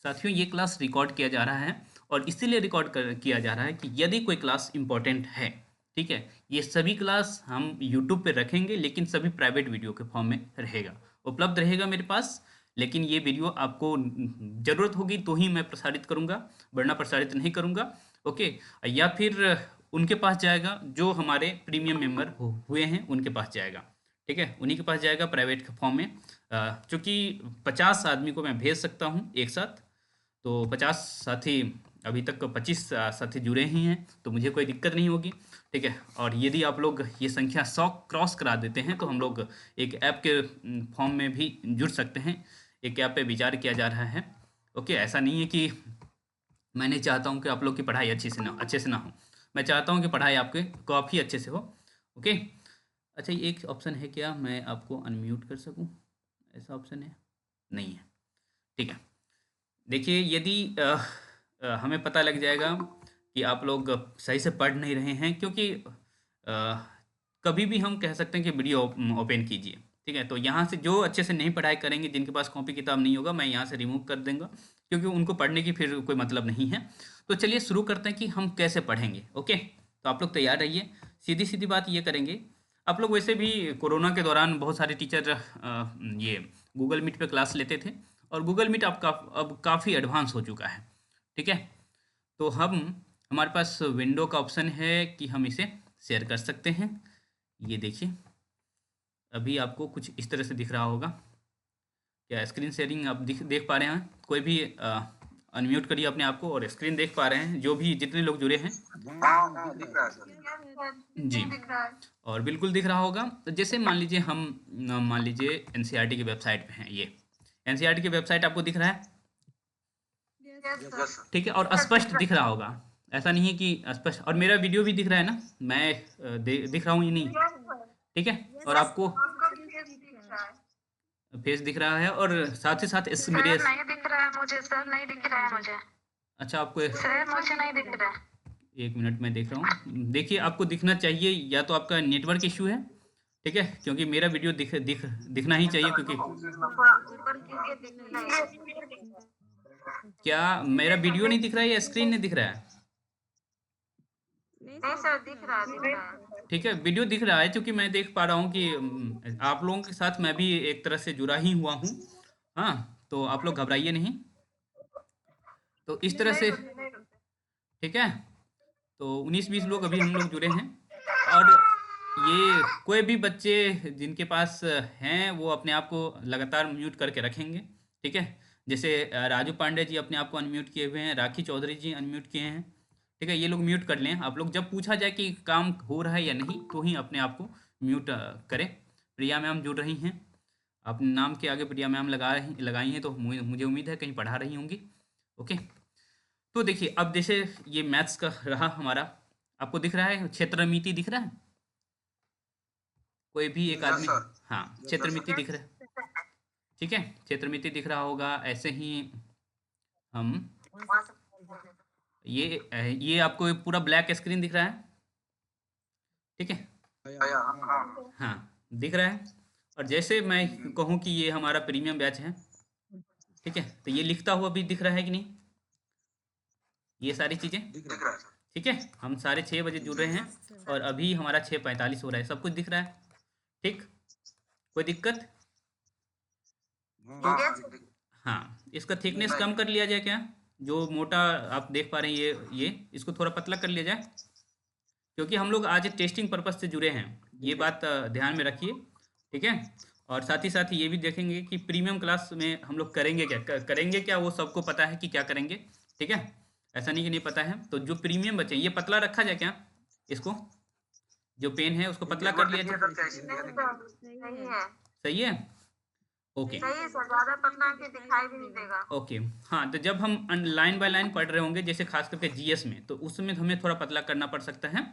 साथियों, ये class record किया जा रहा है और इसीलिए किया जा रहा है कि यदि कोई क्लास इम्पोर्टेंट है, ठीक है, ये सभी क्लास हम यूट्यूब पे रखेंगे, लेकिन सभी प्राइवेट वीडियो के फॉर्म में रहेगा, उपलब्ध रहेगा मेरे पास। लेकिन ये वीडियो आपको ज़रूरत होगी तो ही मैं प्रसारित करूँगा, वरना प्रसारित नहीं करूँगा। ओके। या फिर उनके पास जाएगा जो हमारे प्रीमियम मेंबर हुए हैं, उनके पास जाएगा। ठीक है, उन्हीं के पास जाएगा प्राइवेट फॉर्म में। चूँकि 50 आदमी को मैं भेज सकता हूँ एक साथ, तो 50 साथी, अभी तक 25 साथी जुड़े ही हैं, तो मुझे कोई दिक्कत नहीं होगी। ठीक है, और यदि आप लोग ये संख्या 100 क्रॉस करा देते हैं तो हम लोग एक ऐप के फॉर्म में भी जुड़ सकते हैं। एक ऐप पे विचार किया जा रहा है। ओके, ऐसा नहीं है कि मैं नहीं चाहता हूँ कि आप लोग की पढ़ाई अच्छे से ना हो। मैं चाहता हूँ कि पढ़ाई आपके काफ़ी अच्छे से हो। ओके। अच्छा, ये एक ऑप्शन है क्या मैं आपको अनम्यूट कर सकूँ? ऐसा ऑप्शन है? नहीं है। ठीक है। देखिए, यदि हमें पता लग जाएगा कि आप लोग सही से पढ़ नहीं रहे हैं, क्योंकि कभी भी हम कह सकते हैं कि वीडियो ओपन कीजिए। ठीक है, तो यहाँ से जो अच्छे से नहीं पढ़ाई करेंगे, जिनके पास कॉपी किताब नहीं होगा, मैं यहाँ से रिमूव कर दूंगा, क्योंकि उनको पढ़ने की फिर कोई मतलब नहीं है। तो चलिए शुरू करते हैं कि हम कैसे पढ़ेंगे। ओके, तो आप लोग तैयार रहिए। सीधी सीधी बात ये करेंगे, आप लोग वैसे भी कोरोना के दौरान बहुत सारे टीचर ये गूगल मीट पे क्लास लेते थे, और गूगल मीट अब काफ़ी एडवांस हो चुका है। ठीक है, तो हमारे पास विंडो का ऑप्शन है कि हम इसे शेयर कर सकते हैं। ये देखिए, अभी आपको कुछ इस तरह से दिख रहा होगा। क्या स्क्रीन शेयरिंग आप देख पा रहे हैं? कोई भी अनम्यूट करिए अपने आप को और स्क्रीन देख पा रहे हैं, जो भी जितने लोग जुड़े हैं। हाँ, दिख रहा है सर। जी, और बिल्कुल दिख रहा होगा। तो जैसे मान लीजिए एनसीईआरटी की वेबसाइट पे हैं। ये एनसीईआरटी की वेबसाइट आपको दिख रहा है? Yes sir. ठीक है, और स्पष्ट दिख रहा होगा, ऐसा नहीं है कि अस्पष्ट। और मेरा वीडियो भी दिख रहा है ना? मैं दिख रहा हूँ या नहीं? ठीक है, और आपको फेस दिख रहा है, और साथ ही साथ इस मेरे सर नहीं दिख रहा है मुझे, सर नहीं दिख रहा है मुझे। अच्छा, आपको सर मुझे नहीं दिख रहा है। एक मिनट में देख रहा हूँ। देखिए, आपको दिखना चाहिए, या तो आपका नेटवर्क इशू है। ठीक है, क्योंकि मेरा वीडियो दिखना ही चाहिए, क्योंकि ऊपर कीजिए, दिख नहीं है। क्या मेरा वीडियो नहीं दिख रहा है या स्क्रीन नहीं दिख रहा है? नहीं सर, दिख रहा है, दिख रहा है। ठीक है, वीडियो दिख रहा है, क्योंकि मैं देख पा रहा हूँ कि आप लोगों के साथ मैं भी एक तरह से जुड़ा ही हुआ हूँ। हाँ, तो आप लोग घबराइए नहीं। तो इस तरह से, ठीक है, तो 19-20 लोग अभी हम लोग जुड़े हैं। और ये कोई भी बच्चे जिनके पास हैं, वो अपने आप को लगातार म्यूट करके रखेंगे। ठीक है, जैसे राजू पांडे जी अपने आप को अनम्यूट किए हुए हैं, राखी चौधरी जी अनम्यूट किए हैं। ठीक है, ये लोग म्यूट कर लें। आप लोग जब पूछा जाए कि काम हो रहा है या नहीं, तो ही अपने आप को म्यूट करें। प्रिया मैम जुड़ रही हैं, अपने नाम के आगे प्रिया मैम लगाई हैं, तो मुझे उम्मीद है कहीं पढ़ा रही होंगी। ओके, तो देखिए, अब जैसे ये मैथ्स का रहा हमारा, आपको दिख रहा है क्षेत्र मिति दिख रहा है? कोई भी एक यस आदमी, सर। हाँ, क्षेत्र मिति दिख रहा है। ठीक है, क्षेत्र मिति दिख रहा होगा। ऐसे ही हम ये आपको पूरा ब्लैक स्क्रीन दिख रहा है? ठीक है, हाँ। हाँ, दिख रहा है। और जैसे मैं कहूँ कि ये हमारा प्रीमियम बैच है, ठीक है, तो ये लिखता हुआ भी दिख रहा है कि नहीं? ये सारी चीज़ें दिख रहा है सर। ठीक है। हम साढ़े 6 बजे जुड़ रहे हैं, और अभी हमारा 6:45 हो रहा है, सब कुछ दिख रहा है। ठीक, कोई दिक्कत? तो हाँ, हाँ, इसका थिकनेस कम कर लिया जाए क्या? जो मोटा आप देख पा रहे हैं, ये इसको थोड़ा पतला कर लिया जाए, क्योंकि हम लोग आज टेस्टिंग पर्पस से जुड़े हैं। ये बात ध्यान में रखिए। ठीक है, और साथ ही साथ ये भी देखेंगे कि प्रीमियम क्लास में हम लोग करेंगे क्या, करेंगे क्या, वो सबको पता है कि क्या करेंगे। ठीक है, ऐसा नहीं कि नहीं पता है। तो जो प्रीमियम बचे, ये पतला रखा जाए क्या? इसको, जो पेन है उसको पतला कर लिया जाए। सही है। सही है। ओके। सही है सर, ज्यादा पतला के दिखाई भी नहीं देगा। ओके, हाँ, तो जब हम लाइन बाय लाइन पढ़ रहे होंगे, जैसे खास करके जीएस में, तो उसमें हमें थोड़ा पतला करना पड़ सकता है।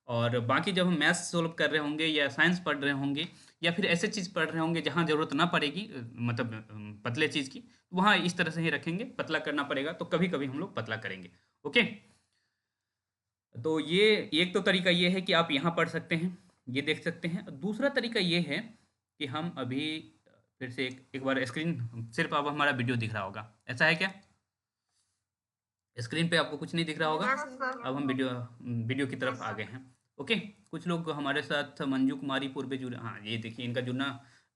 और बाकी जब हम मैथ्स सोल्व कर रहे होंगे, या साइंस पढ़ रहे होंगे, या फिर ऐसे चीज़ पढ़ रहे होंगे जहाँ ज़रूरत ना पड़ेगी, मतलब पतले चीज़ की, वहाँ इस तरह से ही रखेंगे। पतला करना पड़ेगा तो कभी कभी हम लोग पतला करेंगे। ओके, तो ये एक तो तरीका ये है कि आप यहाँ पढ़ सकते हैं, ये देख सकते हैं। दूसरा तरीका ये है कि हम अभी फिर से एक बार स्क्रीन, सिर्फ अब हमारा वीडियो दिख रहा होगा, ऐसा है क्या? स्क्रीन पे आपको कुछ नहीं दिख रहा होगा। Yes sir. अब हम वीडियो की तरफ यस आ सर। गए हैं। ओके, कुछ लोग हमारे साथ मंजू कुमारी पूर्वे जुड़े, हाँ ये देखिए इनका जुड़ना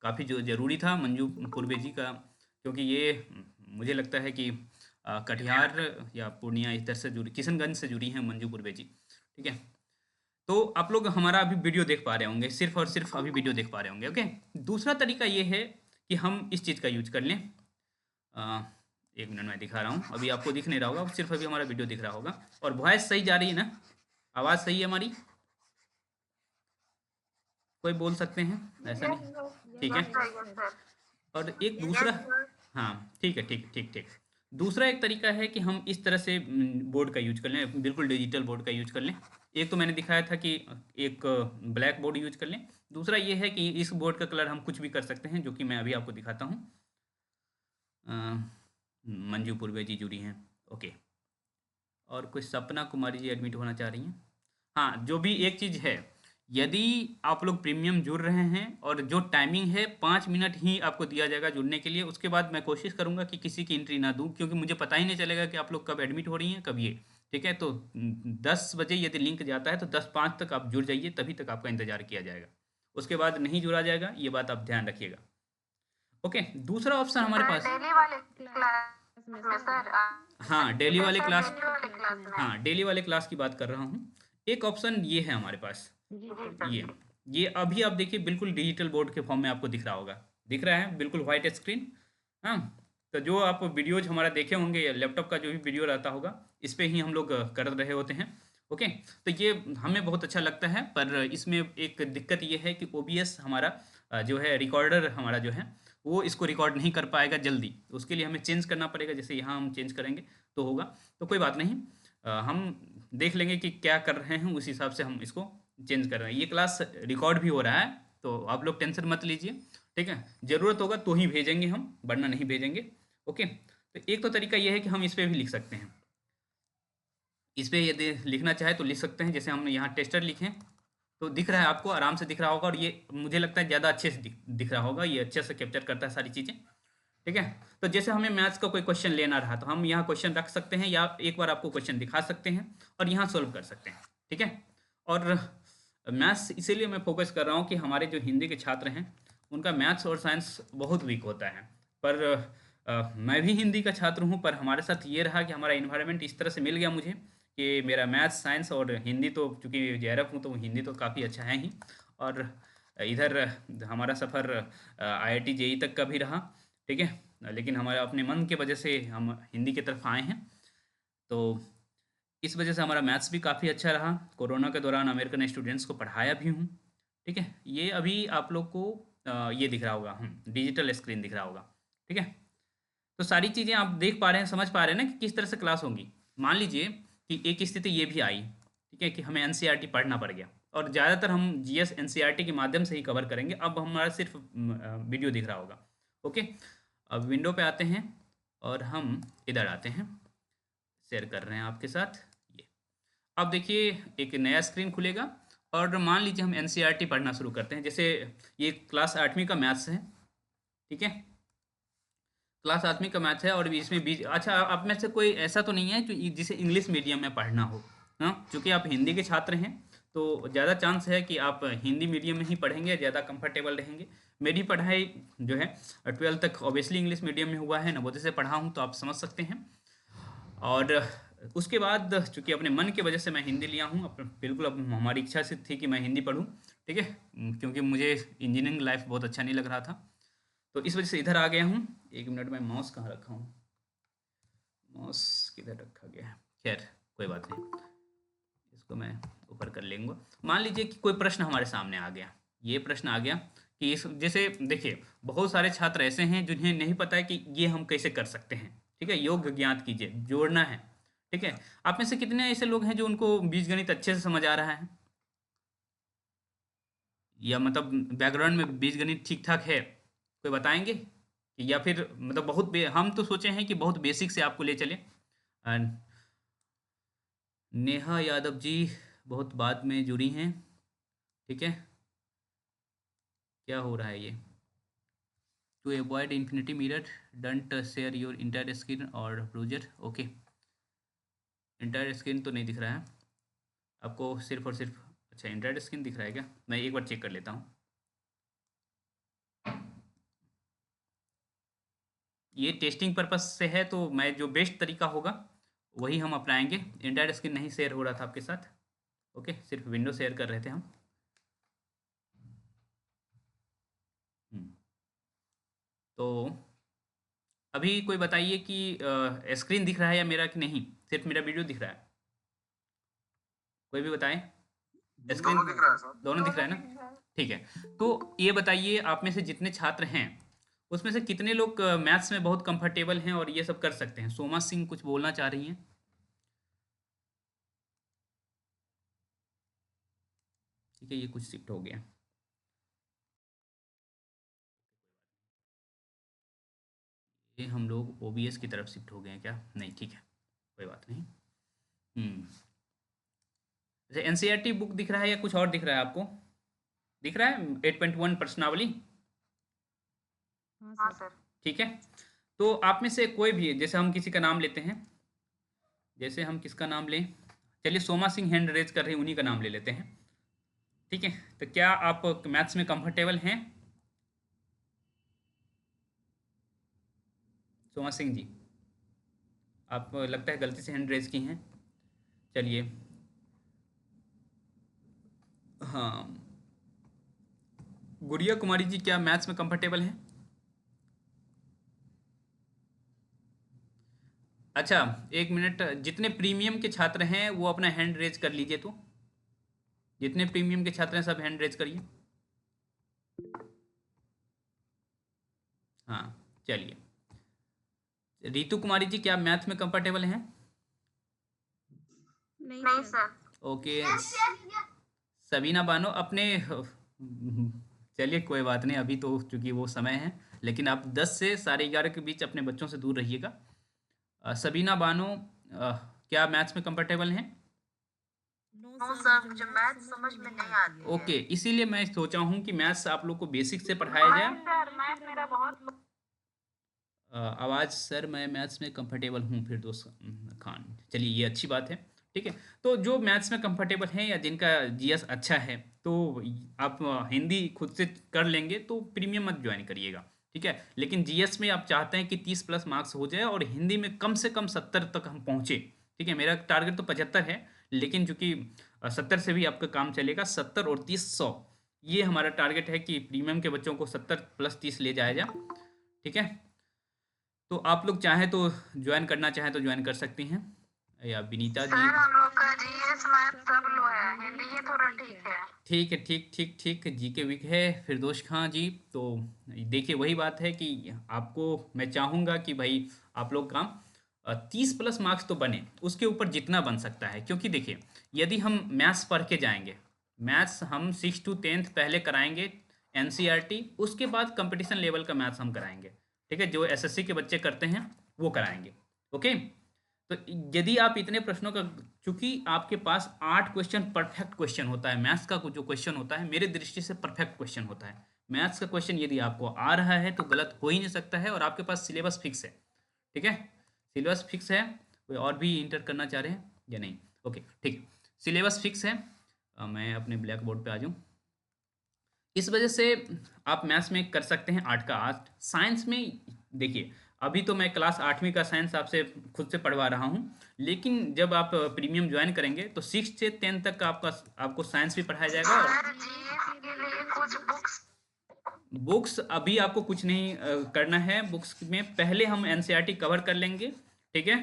काफ़ी जो ज़रूरी था मंजू पूर्वे जी का, क्योंकि ये मुझे लगता है कि कटिहार या पूर्णिया इधर से जुड़ी, किशनगंज से जुड़ी हैं मंजू पूर्वे जी। ठीक है, तो आप लोग हमारा अभी वीडियो देख पा रहे होंगे, सिर्फ और सिर्फ अभी वीडियो देख पा रहे होंगे। ओके, दूसरा तरीका ये है कि हम इस चीज़ का यूज कर लें। अ, एक मिनट में दिखा रहा हूँ, अभी आपको दिख नहीं रहा होगा, सिर्फ अभी हमारा वीडियो दिख रहा होगा। और वॉइस सही जा रही है ना, आवाज़ सही है हमारी? कोई बोल सकते हैं, ऐसा यस नहीं? सर। ठीक है। Yes sir. Yes sir. और एक दूसरा, यस सर। हाँ ठीक है, ठीक ठीक ठीक। दूसरा एक तरीका है कि हम इस तरह से बोर्ड का यूज कर लें, बिल्कुल डिजिटल बोर्ड का यूज कर लें। एक तो मैंने दिखाया था कि एक ब्लैक बोर्ड यूज कर लें। दूसरा ये है कि इस बोर्ड का कलर हम कुछ भी कर सकते हैं, जो कि मैं अभी आपको दिखाता हूँ। मंजू पूर्वे जी जुड़ी हैं। ओके, और कुछ सपना कुमारी जी एडमिट होना चाह रही हैं। हाँ, जो भी एक चीज़ है, यदि आप लोग प्रीमियम जुड़ रहे हैं और जो टाइमिंग है 5 मिनट ही आपको दिया जाएगा जुड़ने के लिए, उसके बाद मैं कोशिश करूंगा कि किसी की एंट्री ना दूं, क्योंकि मुझे पता ही नहीं चलेगा कि आप लोग कब एडमिट हो रही हैं कब ये। ठीक है, तो 10 बजे यदि लिंक जाता है तो 10:05 तक आप जुड़ जाइए, तभी तक आपका इंतजार किया जाएगा। उसके बाद नहीं जुड़ा जाएगा, ये बात आप ध्यान रखिएगा। ओके, दूसरा ऑप्शन हमारे सर पास, डेली वाले क्लास में सर हाँ डेली वाले सर क्लास, डेली वाले क्लास में। हाँ डेली वाले क्लास की बात कर रहा हूँ। एक ऑप्शन ये है हमारे पास, जी सर। ये ये अभी आप देखिए बिल्कुल डिजिटल बोर्ड के फॉर्म में आपको दिख रहा होगा, दिख रहा है बिल्कुल वाइट स्क्रीन। हाँ, तो जो आप वीडियोज हमारा देखे होंगे या लैपटॉप का जो भी वीडियो रहता होगा, इस पे ही हम लोग कर रहे होते हैं। ओके, तो ये हमें बहुत अच्छा लगता है, पर इसमें एक दिक्कत ये है कि ओबीएस हमारा जो है रिकॉर्डर हमारा जो है, वो इसको रिकॉर्ड नहीं कर पाएगा जल्दी। उसके लिए हमें चेंज करना पड़ेगा, जैसे यहाँ हम चेंज करेंगे तो होगा। तो कोई बात नहीं, हम देख लेंगे कि क्या कर रहे हैं, उस हिसाब से हम इसको चेंज कर रहे हैं। ये क्लास रिकॉर्ड भी हो रहा है, तो आप लोग टेंशन मत लीजिए। ठीक है, ज़रूरत होगा तो ही भेजेंगे हम, वरना नहीं भेजेंगे। ओके, तो एक तो तरीका ये है कि हम इस पे भी लिख सकते हैं। इस पे यदि लिखना चाहे तो लिख सकते हैं, जैसे हम यहाँ टेस्टर लिखें तो दिख रहा है आपको, आराम से दिख रहा होगा। और ये मुझे लगता है ज़्यादा अच्छे से दिख रहा होगा, ये अच्छे से कैप्चर करता है सारी चीज़ें। ठीक है, तो जैसे हमें मैथ्स का कोई क्वेश्चन लेना रहा तो हम यहाँ क्वेश्चन रख सकते हैं, या एक बार आपको क्वेश्चन दिखा सकते हैं और यहाँ सॉल्व कर सकते हैं। ठीक है, और मैथ्स इसीलिए मैं फोकस कर रहा हूँ कि हमारे जो हिंदी के छात्र हैं उनका मैथ्स और साइंस बहुत वीक होता है। पर मैं भी हिंदी का छात्र हूँ, पर हमारे साथ ये रहा कि हमारा इन्वायरमेंट इस तरह से मिल गया मुझे कि मेरा मैथ्स साइंस और हिंदी, तो चूँकि जेआरएफ हूँ तो हिंदी तो काफ़ी अच्छा है ही। और इधर हमारा सफ़र आईआईटी जेई तक का भी रहा। ठीक है, लेकिन हमारे अपने मन के वजह से हम हिंदी की तरफ आए हैं। तो इस वजह से हमारा मैथ्स भी काफ़ी अच्छा रहा। कोरोना के दौरान अमेरिकन स्टूडेंट्स को पढ़ाया भी हूँ। ठीक है, ये अभी आप लोग को ये दिख रहा होगा, डिजिटल स्क्रीन दिख रहा होगा। ठीक है, तो सारी चीज़ें आप देख पा रहे हैं, समझ पा रहे हैं ना कि किस तरह से क्लास होगी। मान लीजिए कि एक स्थिति ये भी आई, ठीक है, कि हमें एनसीईआरटी पढ़ना पड़ गया, और ज़्यादातर हम जीएस एनसीईआरटी के माध्यम से ही कवर करेंगे। अब हमारा सिर्फ वीडियो दिख रहा होगा। ओके, अब विंडो पे आते हैं और हम इधर आते हैं, शेयर कर रहे हैं आपके साथ ये। अब देखिए एक नया स्क्रीन खुलेगा, और मान लीजिए हम एनसीईआरटी पढ़ना शुरू करते हैं। जैसे ये क्लास 8वीं का मैथ्स है। ठीक है, क्लास 8वीं का मैथ है, और इसमें बीच, अच्छा आप में से कोई ऐसा तो नहीं है जो जिसे इंग्लिश मीडियम में पढ़ना हो? हाँ, चूँकि आप हिंदी के छात्र हैं तो ज़्यादा चांस है कि आप हिंदी मीडियम में ही पढ़ेंगे, ज़्यादा कंफर्टेबल रहेंगे। मेरी पढ़ाई जो है 12th तक ऑब्वियसली इंग्लिश मीडियम में हुआ है, नवोदय से पढ़ा हूँ, तो आप समझ सकते हैं। और उसके बाद चूँकि अपने मन की वजह से मैं हिंदी लिया हूँ, बिल्कुल अब हमारी इच्छा से थी कि मैं हिंदी पढूँ। ठीक है, क्योंकि मुझे इंजीनियरिंग लाइफ बहुत अच्छा नहीं लग रहा था, तो इस वजह से इधर आ गया हूँ। एक मिनट में माउस कहाँ रखा हूँ, माउस किधर रखा गया है, खैर कोई बात नहीं, इसको मैं ऊपर कर लेंगे। मान लीजिए कि कोई प्रश्न हमारे सामने आ गया, ये प्रश्न आ गया कि इस, जैसे देखिए बहुत सारे छात्र ऐसे हैं जिन्हें नहीं पता है कि ये हम कैसे कर सकते हैं। ठीक है, योग ज्ञात कीजिए, जोड़ना है। ठीक है, आप में से कितने ऐसे लोग हैं जो उनको बीजगणित अच्छे से समझ आ रहा है, या मतलब बैकग्राउंड में बीजगणित ठीक ठाक है? कोई बताएंगे? या फिर मतलब हम तो सोचे हैं कि बहुत बेसिक से आपको ले चले। नेहा यादव जी बहुत बाद में जुड़ी हैं। ठीक है, क्या हो रहा है ये? To avoid infinity mirror don't share your entire screen और ब्राउज़र। ओके, इंटायर स्क्रीन तो नहीं दिख रहा है आपको, सिर्फ और सिर्फ, अच्छा इंटायर स्क्रीन दिख रहा है क्या? मैं एक बार चेक कर लेता हूँ। ये टेस्टिंग पर्पस से है, तो मैं जो बेस्ट तरीका होगा वही हम अपनाएंगे। इंटायर स्क्रीन नहीं शेयर हो रहा था आपके साथ, ओके, सिर्फ विंडो शेयर कर रहे थे हम। हम्म, तो अभी कोई बताइए कि स्क्रीन दिख रहा है या मेरा कि नहीं, सिर्फ मेरा वीडियो दिख रहा है? कोई भी बताएं। स्क्रीन दोनों दिख रहा है सर। दोनों दिख रहा है ना? ठीक है। तो ये बताइए, आप में से जितने छात्र हैं उसमें से कितने लोग मैथ्स में बहुत कंफर्टेबल हैं और ये सब कर सकते हैं? सोमा सिंह कुछ बोलना चाह रही हैं? ठीक है, ये कुछ शिफ्ट हो गया। ये हम लोग ओबीएस की तरफ शिफ्ट हो गए हैं क्या? नहीं, ठीक है, कोई बात नहीं। हम्म। अच्छा, एनसीईआरटी बुक दिख रहा है या कुछ और दिख रहा है आपको? दिख रहा है 8.1 प्रश्नावली? हाँ सर। ठीक है। तो आप में से कोई भी, जैसे हम किसी का नाम लेते हैं, जैसे हम किसका नाम लें, चलिए सोमा सिंह हैंड रेज कर रही हैं, उन्हीं का नाम ले लेते हैं। ठीक है, तो क्या आप मैथ्स में कंफर्टेबल हैं? सोमा सिंह जी, आप लगता है गलती से हैंड रेज की हैं। चलिए, हाँ, गुड़िया कुमारी जी, क्या मैथ्स में कंफर्टेबल हैं? अच्छा, एक मिनट, जितने प्रीमियम के छात्र हैं वो अपना हैंड रेज कर लीजिए। तो जितने प्रीमियम के छात्र हैं सब हैंड रेज करिए। हाँ, चलिए, रितु कुमारी जी, क्या मैथ में कंफर्टेबल हैं? नहीं सर। ओके। सबीना बानो अपने, चलिए कोई बात नहीं, अभी तो चूंकि वो समय है, लेकिन आप 10 से 11:30 के बीच अपने बच्चों से दूर रहिएगा। सबीना बानो, क्या मैथ्स में कंफर्टेबल हैं? नो सर, मुझे मैथ समझ में नहीं आती है। ओके, इसीलिए मैं सोचा हूँ कि मैथ्स आप लोग को बेसिक से पढ़ाया जाए। सर, मैथ मेरा बहुत आवाज़ सर, मैं मैथ्स में कंफर्टेबल हूँ फिरदौस खान। चलिए, ये अच्छी बात है। ठीक है, तो जो मैथ्स में कंफर्टेबल हैं या जिनका जीएस अच्छा है, तो आप हिंदी खुद से कर लेंगे तो प्रीमियम मत ज्वाइन करिएगा। ठीक है, लेकिन जीएस में आप चाहते हैं कि 30+ मार्क्स हो जाए और हिंदी में कम से कम 70 तक हम पहुँचे। ठीक है, मेरा टारगेट तो 75 है, लेकिन चूंकि 70 से भी आपका काम चलेगा। 70 और 30 100, ये हमारा टारगेट है कि प्रीमियम के बच्चों को 70 + 30 ले जाया जाए। ठीक है, तो आप लोग चाहें तो ज्वाइन करना चाहें तो ज्वाइन कर सकती हैं। या विनीता जी, सर, हम लोग का जीएस मैथ सब लो है, हिंदी ये थोड़ा ठीक है। ठीक है, ठीक ठीक ठीक, जी के वीक है फिरदौस खां जी। तो देखिए, वही बात है कि आपको मैं चाहूँगा कि भाई आप लोग का 30+ मार्क्स तो बने, उसके ऊपर जितना बन सकता है। क्योंकि देखिए, यदि हम मैथ्स पढ़ के जाएंगे, मैथ्स हम 6 to 10th पहले कराएंगे एनसीईआरटी, उसके बाद कंपटीशन लेवल का मैथ्स हम कराएंगे। ठीक है, जो एसएससी के बच्चे करते हैं वो कराएंगे। ओके, तो यदि आप इतने प्रश्नों का, चूंकि आपके पास 8 क्वेश्चन परफेक्ट क्वेश्चन होता है, मैथ्स का जो क्वेश्चन होता है मेरे दृष्टि से परफेक्ट क्वेश्चन होता है। मैथ्स का क्वेश्चन यदि आपको आ रहा है तो गलत हो ही नहीं सकता है, और आपके पास सिलेबस फिक्स है। ठीक है, सिलेबस फिक्स है। कोई और भी इंटर करना चाह रहे हैं या नहीं? ओके, ठीक, सिलेबस फिक्स है। मैं अपने ब्लैक बोर्ड पे आ जाऊँ। इस वजह से आप मैथ्स में कर सकते हैं 8 का 8। साइंस में देखिए, अभी तो मैं क्लास 8वीं का साइंस आपसे खुद से पढ़वा रहा हूँ, लेकिन जब आप प्रीमियम ज्वाइन करेंगे तो 6 से 10 तक का आपको साइंस भी पढ़ाया जाएगा। और सर, जीएस के लिए कुछ बुक्स बुक्स अभी आपको कुछ नहीं करना है। बुक्स में पहले हम एनसीईआरटी कवर कर लेंगे। ठीक है,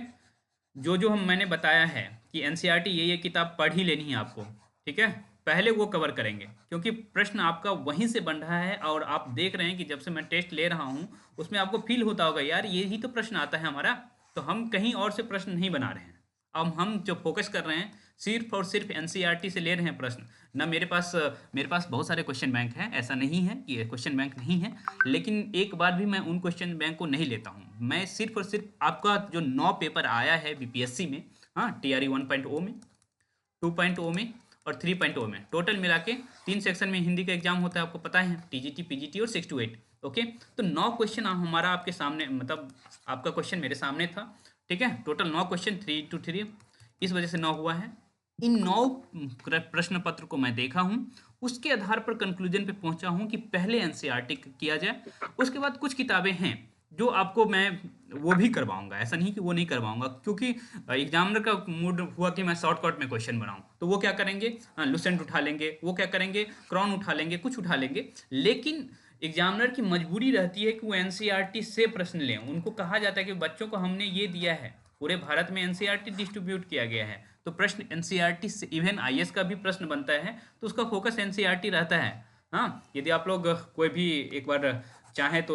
जो जो मैंने बताया है कि एनसीईआरटी ये किताब पढ़ ही लेनी है आपको। ठीक है, पहले वो कवर करेंगे, क्योंकि प्रश्न आपका वहीं से बन रहा है। और आप देख रहे हैं कि जब से मैं टेस्ट ले रहा हूँ उसमें आपको फील होता होगा, यार ये ही तो प्रश्न आता है हमारा, तो हम कहीं और से प्रश्न नहीं बना रहे हैं। अब हम जो फोकस कर रहे हैं सिर्फ और सिर्फ एनसीईआरटी से ले रहे हैं प्रश्न। ना मेरे पास बहुत सारे क्वेश्चन बैंक हैं, ऐसा नहीं है कि क्वेश्चन बैंक नहीं है, लेकिन एक बार भी मैं उन क्वेश्चन बैंक को नहीं लेता हूँ। मैं सिर्फ और सिर्फ आपका जो 9 पेपर आया है बीपीएससी में, हाँ, टीआरई 1.0 में, 2.0 में और 3.0 में, टोटल मिला के 3 सेक्शन में हिंदी का एग्जाम होता है, आपको पता है, टीजीटी, पीजीटी और 6 to 8। ओके, तो 9 क्वेश्चन हमारा आपके सामने, मतलब आपका क्वेश्चन मेरे सामने था। ठीक है, टोटल 9 क्वेश्चन, 3 to 3, इस वजह से 9 हुआ है। इन 9 प्रश्न पत्र को मैं देखा हूँ, उसके आधार पर कंक्लूजन पे पहुंचा हूँ कि पहले एनसीईआरटी किया जाए। उसके बाद कुछ किताबें हैं जो आपको मैं वो भी करवाऊंगा, ऐसा नहीं कि वो नहीं करवाऊंगा, क्योंकि एग्जामिनर का मूड हुआ कि मैं शॉर्टकट में क्वेश्चन बनाऊं, तो वो क्या करेंगे, लुसेंट उठा लेंगे, वो क्या करेंगे, क्रॉन उठा लेंगे, कुछ उठा लेंगे। लेकिन एग्जामिनर की मजबूरी रहती है कि वो एनसीईआरटी से प्रश्न लें। उनको कहा जाता है कि बच्चों को हमने ये दिया है, पूरे भारत में एनसीईआरटी डिस्ट्रीब्यूट किया गया है, तो प्रश्न एनसीईआरटी से, इवन आईएएस का भी प्रश्न बनता है तो उसका फोकस एनसीईआरटी रहता है। हाँ, यदि आप लोग कोई भी एक बार चाहे तो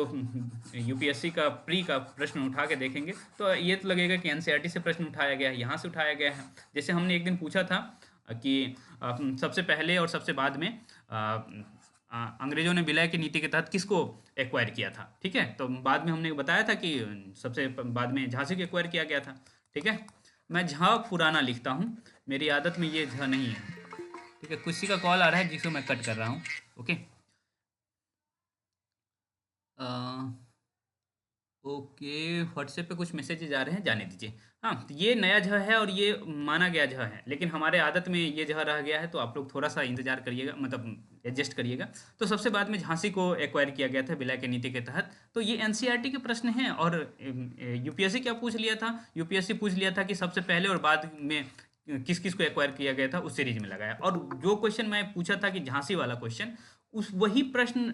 यूपीएससी का प्री का प्रश्न उठा के देखेंगे तो ये तो लगेगा कि एनसीईआरटी से प्रश्न उठाया गया है, यहाँ से उठाया गया है। जैसे हमने एक दिन पूछा था कि सबसे पहले और सबसे बाद में अंग्रेजों ने विलय की नीति के तहत किसको एक्वायर किया था, ठीक है। तो बाद में हमने बताया था कि सबसे बाद में झांसी को एक्वायर किया गया था, ठीक है। मैं झ पुराना लिखता हूँ, मेरी आदत में ये झ नहीं है, ठीक है। किसी का कॉल आ रहा है जिसको मैं कट कर रहा हूँ, ओके। ओके, व्हाट्सएप पे कुछ मैसेजेज आ रहे हैं, जाने दीजिए। हाँ, तो ये नया झ है और ये माना गया झ है, लेकिन हमारे आदत में ये झ रह गया है, तो आप लोग थोड़ा सा इंतजार करिएगा, मतलब एडजस्ट करिएगा। तो सबसे बाद में झांसी को एक्वायर किया गया था विलय की नीति के तहत। तो ये एनसीईआरटी के प्रश्न हैं। और यूपीएससी क्या पूछ लिया था, यूपीएससी पूछ लिया था कि सबसे पहले और बाद में किस किस को एक्वायर किया गया था, उस सीरीज में लगाया। और जो क्वेश्चन मैं पूछा था कि झांसी वाला क्वेश्चन, उस वही प्रश्न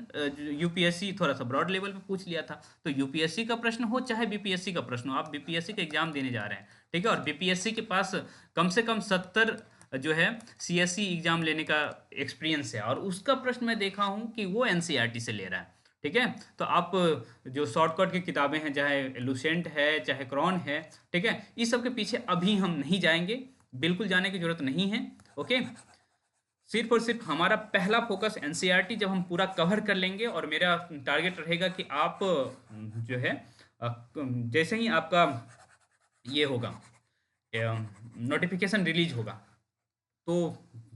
यूपीएससी थोड़ा सा ब्रॉड लेवल पे पूछ लिया था। तो यूपीएससी का प्रश्न हो चाहे बीपीएससी का प्रश्न हो, आप बीपीएससी का एग्जाम देने जा रहे हैं, ठीक है। और बीपीएससी के पास कम से कम 70 जो है सीएससी एग्जाम लेने का एक्सपीरियंस है, और उसका प्रश्न मैं देखा हूँ कि वो एनसीईआरटी से ले रहा है, ठीक है। तो आप जो शॉर्टकट की किताबें हैं, चाहे लुसेंट है चाहे क्रॉन है, ठीक है, इस सब के पीछे अभी हम नहीं जाएंगे, बिल्कुल जाने की जरूरत नहीं है, ओके। सिर्फ और सिर्फ हमारा पहला फोकस एनसीईआरटी जब हम पूरा कवर कर लेंगे, और मेरा टारगेट रहेगा कि आप जो है जैसे ही आपका ये होगा, नोटिफिकेशन रिलीज होगा, तो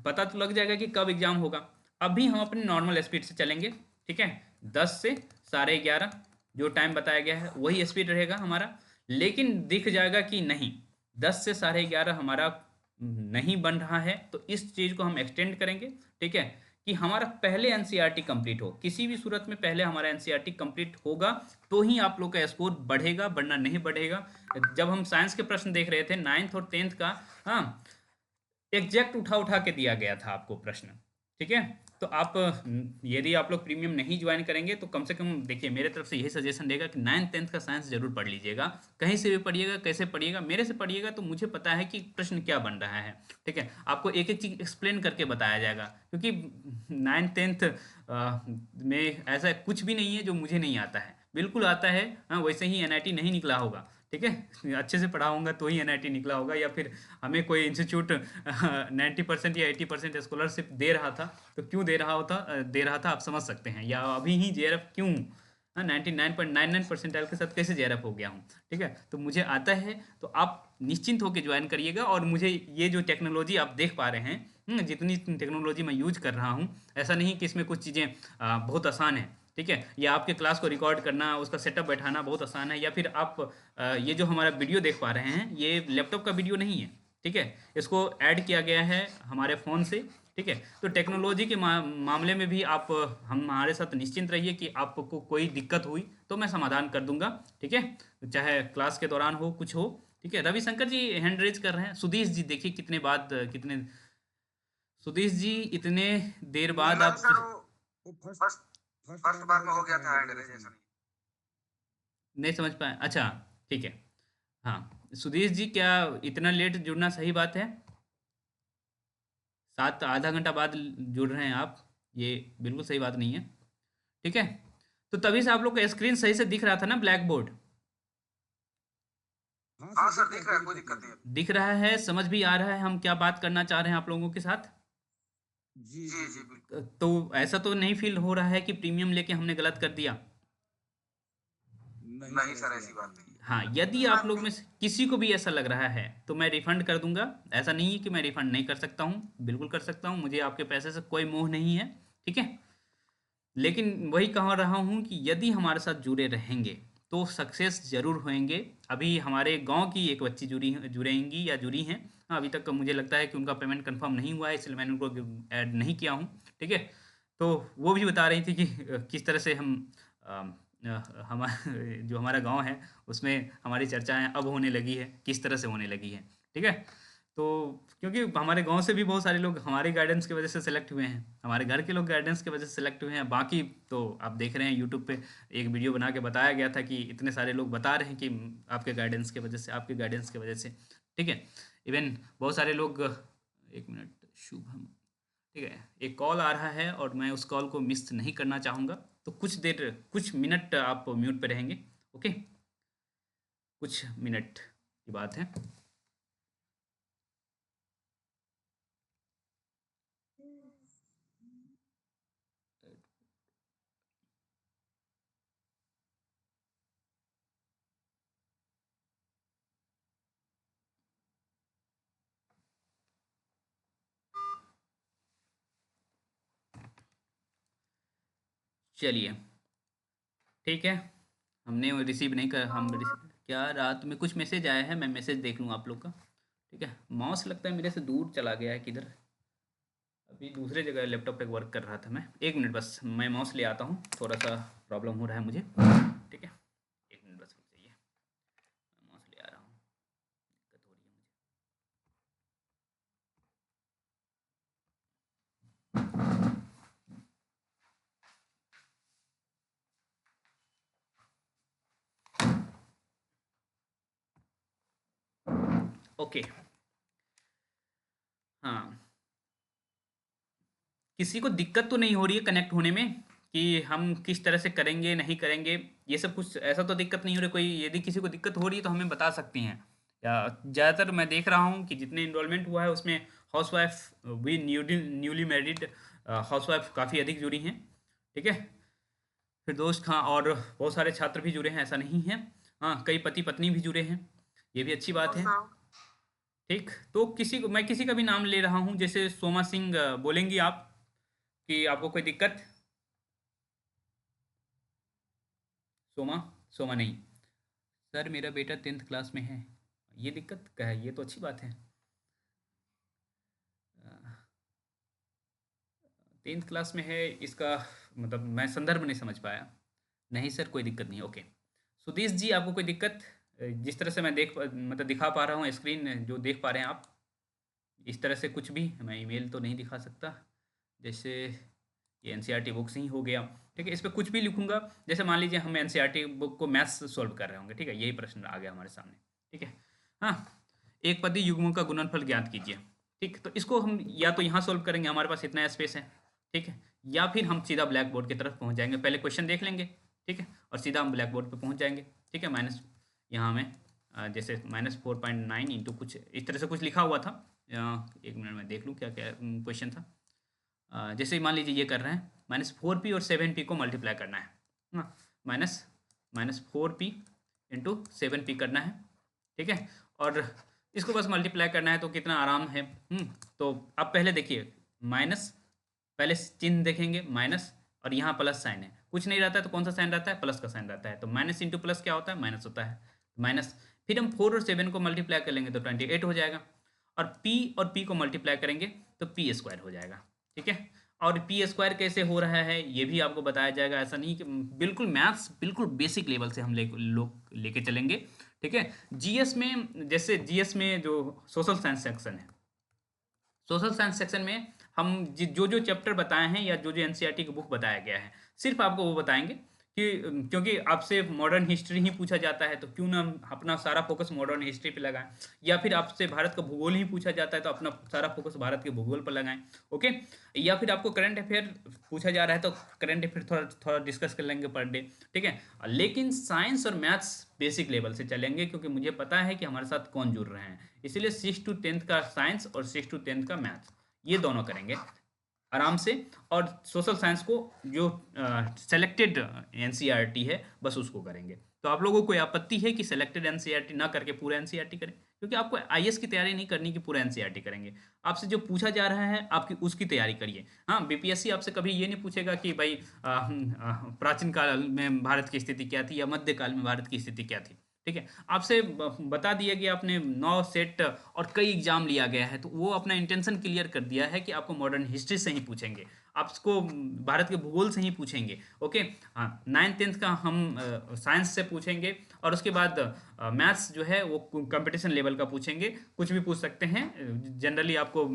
पता तो लग जाएगा कि कब एग्जाम होगा। अभी हम अपने नॉर्मल स्पीड से चलेंगे, ठीक है। 10 से 11:30 जो टाइम बताया गया है वही स्पीड रहेगा हमारा। लेकिन दिख जाएगा कि नहीं, 10 से 11:30 हमारा नहीं बन रहा है, तो इस चीज़ को हम एक्सटेंड करेंगे, ठीक है, कि हमारा पहले एनसीईआरटी कंप्लीट हो। किसी भी सूरत में पहले हमारा एनसीईआरटी कंप्लीट होगा तो ही आप लोग का स्कोर बढ़ेगा, वरना नहीं बढ़ेगा। जब हम साइंस के प्रश्न देख रहे थे 9th और 10th का, हाँ, एग्जैक्ट उठा उठा के दिया गया था आपको प्रश्न, ठीक है। तो आप यदि आप लोग प्रीमियम नहीं ज्वाइन करेंगे तो कम से कम देखिए, मेरे तरफ से यही सजेशन रहेगा कि 9th-10th का साइंस जरूर पढ़ लीजिएगा। कहीं से भी पढ़िएगा, कैसे पढ़िएगा, मेरे से पढ़िएगा तो मुझे पता है कि प्रश्न क्या बन रहा है, ठीक है। आपको एक एक चीज़ एक्सप्लेन करके बताया जाएगा, क्योंकि 9th-10th में ऐसा कुछ भी नहीं है जो मुझे नहीं आता है, बिल्कुल आता है। हाँ, वैसे ही एनआईटी नहीं निकला होगा, ठीक है। अच्छे से पढ़ा होगा तो ही एनआईटी निकला होगा, या फिर हमें कोई इंस्टीट्यूट 90% या 80% स्कॉलरशिप दे रहा था, तो क्यों दे रहा था आप समझ सकते हैं। या अभी ही जेआरएफ क्यों, 99.99 के साथ कैसे जेआरएफ हो गया हूँ, ठीक है। तो मुझे आता है, तो आप निश्चिंत होकर ज्वाइन करिएगा। और मुझे ये जो टेक्नोलॉजी आप देख पा रहे हैं, जितनी टेक्नोलॉजी मैं यूज कर रहा हूँ, ऐसा नहीं कि इसमें कुछ चीज़ें बहुत आसान है, ठीक है। या आपके क्लास को रिकॉर्ड करना, उसका सेटअप बैठाना बहुत आसान है। या फिर आप ये जो हमारा वीडियो देख पा रहे हैं, ये लैपटॉप का वीडियो नहीं है, ठीक है। इसको ऐड किया गया है हमारे फ़ोन से, ठीक है। तो टेक्नोलॉजी के मामले में भी आप हमारे साथ निश्चिंत रहिए कि आपको कोई दिक्कत हुई तो मैं समाधान कर दूंगा, ठीक है। चाहे क्लास के दौरान हो, कुछ हो, ठीक है। रविशंकर जी हैंड रेज कर रहे हैं। सुधीश जी देखिए कितने सुधीश जी इतने देर बाद नहीं आप सर, वो फर्स्ट फर्स्ट बार में हो गया था ऐड रजिस्ट्रेशन। नहीं समझ पाए, अच्छा, ठीक है। हाँ, सुधीश जी क्या इतना लेट जुड़ना सही बात है? सात आधा घंटा बाद जुड़ रहे हैं आप, ये बिल्कुल सही बात नहीं है, ठीक है। तो तभी से आप लोग का स्क्रीन सही से दिख रहा था ना, ब्लैक बोर्ड हाँ सर, दिख रहा है, कोई दिक्कत नहीं है। दिख रहा है, समझ भी आ रहा है हम क्या बात करना चाह रहे हैं आप लोगों के साथ। जी जी जी बिल्कुल। तो ऐसा तो नहीं फील हो रहा है कि प्रीमियम लेके हमने गलत कर दिया? नहीं सर, ऐसी बात नहीं है। हाँ, यदि आप लोग में से किसी को भी ऐसा लग रहा है तो मैं रिफंड कर दूंगा। ऐसा नहीं है कि मैं रिफंड नहीं कर सकता हूँ, बिल्कुल कर सकता हूँ, मुझे आपके पैसे से कोई मोह नहीं है, ठीक है। लेकिन वही कह रहा हूँ कि यदि हमारे साथ जुड़े रहेंगे तो सक्सेस ज़रूर होंगे। अभी हमारे गांव की एक बच्ची जुड़ेंगी या जुड़ी हैं। हाँ, अभी तक मुझे लगता है कि उनका पेमेंट कंफर्म नहीं हुआ है, इसलिए मैंने उनको ऐड नहीं किया हूँ। ठीक है, तो वो भी बता रही थी कि किस तरह से जो हमारा गांव है उसमें हमारी चर्चाएं अब होने लगी है, किस तरह से होने लगी है। ठीक है, तो क्योंकि हमारे गांव से भी बहुत सारे लोग हमारे गाइडेंस की वजह से सेलेक्ट हुए हैं, हमारे घर के लोग गाइडेंस की वजह से सेलेक्ट हुए हैं। बाकी तो आप देख रहे हैं यूट्यूब पे एक वीडियो बना के बताया गया था कि इतने सारे लोग बता रहे हैं कि आपके गाइडेंस की वजह से, आपके गाइडेंस की वजह से। ठीक है, इवन बहुत सारे लोग, एक मिनट शुभम, ठीक है, एक कॉल आ रहा है और मैं उस कॉल को मिस नहीं करना चाहूँगा, तो कुछ मिनट आप म्यूट पे रहेंगे। ओके, कुछ मिनट की बात है। चलिए, ठीक है, हमने वो रिसीव नहीं कर, क्या रात में कुछ मैसेज आया है, मैं मैसेज देख लूँ आप लोग का। ठीक है, माउस लगता है मेरे से दूर चला गया है किधर, अभी दूसरे जगह लैपटॉप पे वर्क कर रहा था मैं। एक मिनट बस, मैं माउस ले आता हूँ, थोड़ा सा प्रॉब्लम हो रहा है मुझे। ठीक है, एक मिनट बस रुक जाइए, मैं माउस ले आ रहा हूँ, दिक्कत हो रही है मुझे। ओके, हाँ, किसी को दिक्कत तो नहीं हो रही है कनेक्ट होने में कि हम किस तरह से करेंगे नहीं करेंगे, ये सब कुछ ऐसा तो दिक्कत नहीं हो रही कोई? यदि किसी को दिक्कत हो रही है तो हमें बता सकती हैं। या ज़्यादातर मैं देख रहा हूँ कि जितने इनरोलमेंट हुआ है उसमें हाउसवाइफ भी, न्यूली मैरिड हाउसवाइफ काफ़ी अधिक जुड़ी हैं। ठीक है, फिर दोस्त, हाँ, और बहुत सारे छात्र भी जुड़े हैं, ऐसा नहीं है। हाँ, कई पति पत्नी भी जुड़े हैं, ये भी अच्छी बात है। हाँ। ठीक, तो मैं किसी का भी नाम ले रहा हूँ, जैसे सोमा सिंह, बोलेंगी आप कि आपको कोई दिक्कत? सोमा, सोमा नहीं, सर मेरा बेटा 10th क्लास में है, ये दिक्कत क्या है? ये तो अच्छी बात है। 10th क्लास में है, इसका मतलब मैं संदर्भ नहीं समझ पाया। नहीं सर, कोई दिक्कत नहीं। ओके, सुदेश जी, आपको कोई दिक्कत? जिस तरह से मैं मतलब दिखा पा रहा हूँ स्क्रीन जो देख पा रहे हैं आप, इस तरह से कुछ भी, मैं ईमेल तो नहीं दिखा सकता, जैसे ये एनसीईआरटी बुक्स ही हो गया। ठीक है, इस पर कुछ भी लिखूंगा, जैसे मान लीजिए हम एनसीईआरटी बुक को मैथ्स सॉल्व कर रहे होंगे। ठीक है, यही प्रश्न आ गया हमारे सामने। ठीक है, हाँ, एक पदी युग्मों का गुणनफल ज्ञात कीजिए। ठीक, तो इसको हम या तो यहाँ सॉल्व करेंगे, हमारे पास इतना स्पेस है। ठीक है, या फिर हम सीधा ब्लैक बोर्ड की तरफ पहुँच जाएंगे, पहले क्वेश्चन देख लेंगे। ठीक है, और सीधा हम ब्लैक बोर्ड पर पहुँच जाएंगे। ठीक है, माइनस, यहाँ में जैसे -4.9 इंटू कुछ इस तरह से कुछ लिखा हुआ था। एक मिनट में देख लूँ क्या क्या क्वेश्चन था। जैसे मान लीजिए ये कर रहे हैं, -4p और 7p को मल्टीप्लाई करना है। हाँ, माइनस -4p इंटू 7p करना है। ठीक है, और इसको बस मल्टीप्लाई करना है, तो कितना आराम है। तो अब पहले देखिए, माइनस, पहले चिन्ह देखेंगे माइनस, और यहाँ प्लस साइन है। कुछ नहीं रहता है तो कौन सा साइन रहता है? प्लस का साइन रहता है। तो माइनस इंटू प्लस क्या होता है? माइनस होता है। माइनस, फिर हम 4 और 7 को मल्टीप्लाई कर लेंगे तो 28 हो जाएगा, और p को मल्टीप्लाई करेंगे तो पी स्क्वायर हो जाएगा। ठीक है, और पी स्क्वायर कैसे हो रहा है ये भी आपको बताया जाएगा। ऐसा नहीं कि बिल्कुल मैथ्स बिल्कुल बेसिक लेवल से हम लेके चलेंगे। ठीक है, जीएस में, जैसे जीएस में जो सोशल साइंस सेक्शन है, सोशल साइंस सेक्शन में हम जो जो चैप्टर बताए हैं या जो जो एनसीईआरटी की बुक बताया गया है, सिर्फ आपको वो बताएंगे कि क्योंकि आपसे मॉडर्न हिस्ट्री ही पूछा जाता है तो क्यों ना हम अपना सारा फोकस मॉडर्न हिस्ट्री पे लगाएं, या फिर आपसे भारत का भूगोल ही पूछा जाता है तो अपना सारा फोकस भारत के भूगोल पर लगाएं। ओके, या फिर आपको करंट अफेयर पूछा जा रहा है तो करंट अफेयर थोड़ा थोड़ा डिस्कस कर लेंगे पर डे। ठीक है, लेकिन साइंस और मैथ्स बेसिक लेवल से चलेंगे, क्योंकि मुझे पता है कि हमारे साथ कौन जुड़ रहे हैं, इसलिए 6 to 10th का साइंस और 6 to 10th का मैथ्स, ये दोनों करेंगे आराम से। और सोशल साइंस को जो सेलेक्टेड एनसीईआरटी है बस उसको करेंगे। तो आप लोगों को कोई आपत्ति है कि सेलेक्टेड एनसीईआरटी ना करके पूरा एनसीईआरटी करें? क्योंकि आपको आईएएस की तैयारी नहीं करनी कि पूरा एनसीईआरटी करेंगे। आपसे जो पूछा जा रहा है आपकी उसकी तैयारी करिए। हाँ, बीपीएससी आपसे कभी ये नहीं पूछेगा कि भाई प्राचीन काल में भारत की स्थिति क्या थी या मध्यकाल में भारत की स्थिति क्या थी। ठीक है, आपसे बता दिया कि आपने 9 सेट और कई एग्जाम लिया गया है, तो वो अपना इंटेंशन क्लियर कर दिया है कि आपको मॉडर्न हिस्ट्री से ही पूछेंगे, आपको भारत के भूगोल से ही पूछेंगे। ओके, हाँ, 9th-10th का हम साइंस से पूछेंगे और उसके बाद मैथ्स जो है वो कंपटीशन लेवल का पूछेंगे, कुछ भी पूछ सकते हैं। जनरली आपको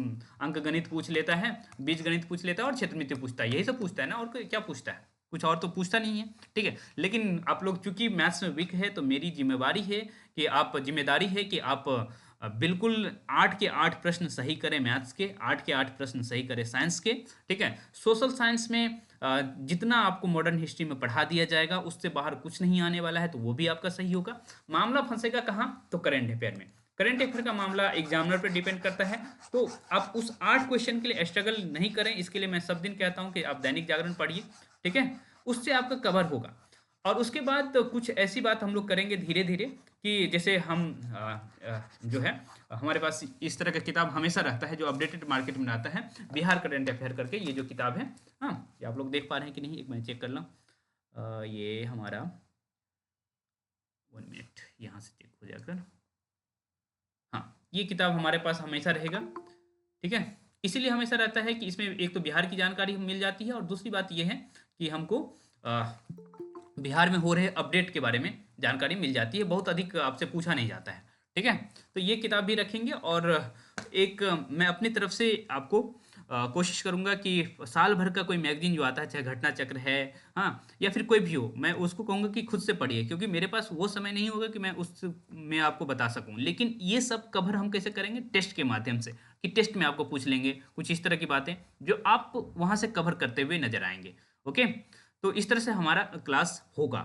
अंक गणित पूछ लेता है, बीज गणित पूछ लेता है और क्षेत्रमिति पूछता है, यही सब पूछता है ना, और क्या पूछता है, कुछ और तो पूछता नहीं है। ठीक है, लेकिन आप लोग चूंकि मैथ्स में वीक है तो मेरी जिम्मेदारी है कि आप जिम्मेदारी है कि आप बिल्कुल 8 के 8 प्रश्न सही करें मैथ्स के, 8 के 8 प्रश्न सही करें साइंस के। ठीक है, सोशल साइंस में जितना आपको मॉडर्न हिस्ट्री में पढ़ा दिया जाएगा उससे बाहर कुछ नहीं आने वाला है, तो वो भी आपका सही होगा। मामला फंसेगा कहाँ, तो करंट अफेयर में। करंट अफेयर का मामला एग्जामिनर पर डिपेंड करता है, तो आप उस 8 क्वेश्चन के लिए स्ट्रगल नहीं करें। इसके लिए मैं सब दिन कहता हूं कि आप दैनिक जागरण पढ़िए, ठीक है, उससे आपका कवर होगा। और उसके बाद तो कुछ ऐसी बात हम लोग करेंगे धीरे धीरे कि जैसे हम जो है हमारे पास इस तरह का किताब हमेशा रहता है जो अपडेटेड मार्केट में आता है, बिहार करंट अफेयर करके ये जो किताब है। हाँ, ये आप लोग देख पा रहे हैं कि नहीं, एक मैं चेक कर लूँ। ये हमारा 1 मिनट यहाँ से चेक हो जाकर, हाँ, ये किताब हमारे पास हमेशा रहेगा। ठीक है, इसीलिए हमेशा रहता है कि इसमें एक तो बिहार की जानकारी मिल जाती है और दूसरी बात ये है कि हमको बिहार में हो रहे अपडेट के बारे में जानकारी मिल जाती है, बहुत अधिक आपसे पूछा नहीं जाता है। ठीक है, तो ये किताब भी रखेंगे और एक मैं अपनी तरफ से आपको कोशिश करूंगा कि साल भर का कोई मैगजीन जो आता है, चाहे घटना चक्र है, हाँ, या फिर कोई भी हो, मैं उसको कहूँगा कि खुद से पढ़िए, क्योंकि मेरे पास वो समय नहीं होगा कि मैं उस में आपको बता सकूं। लेकिन ये सब कवर हम कैसे करेंगे, टेस्ट के माध्यम से, कि टेस्ट में आपको पूछ लेंगे कुछ इस तरह की बातें जो आप वहाँ से कवर करते हुए नजर आएंगे। ओके, तो इस तरह से हमारा क्लास होगा।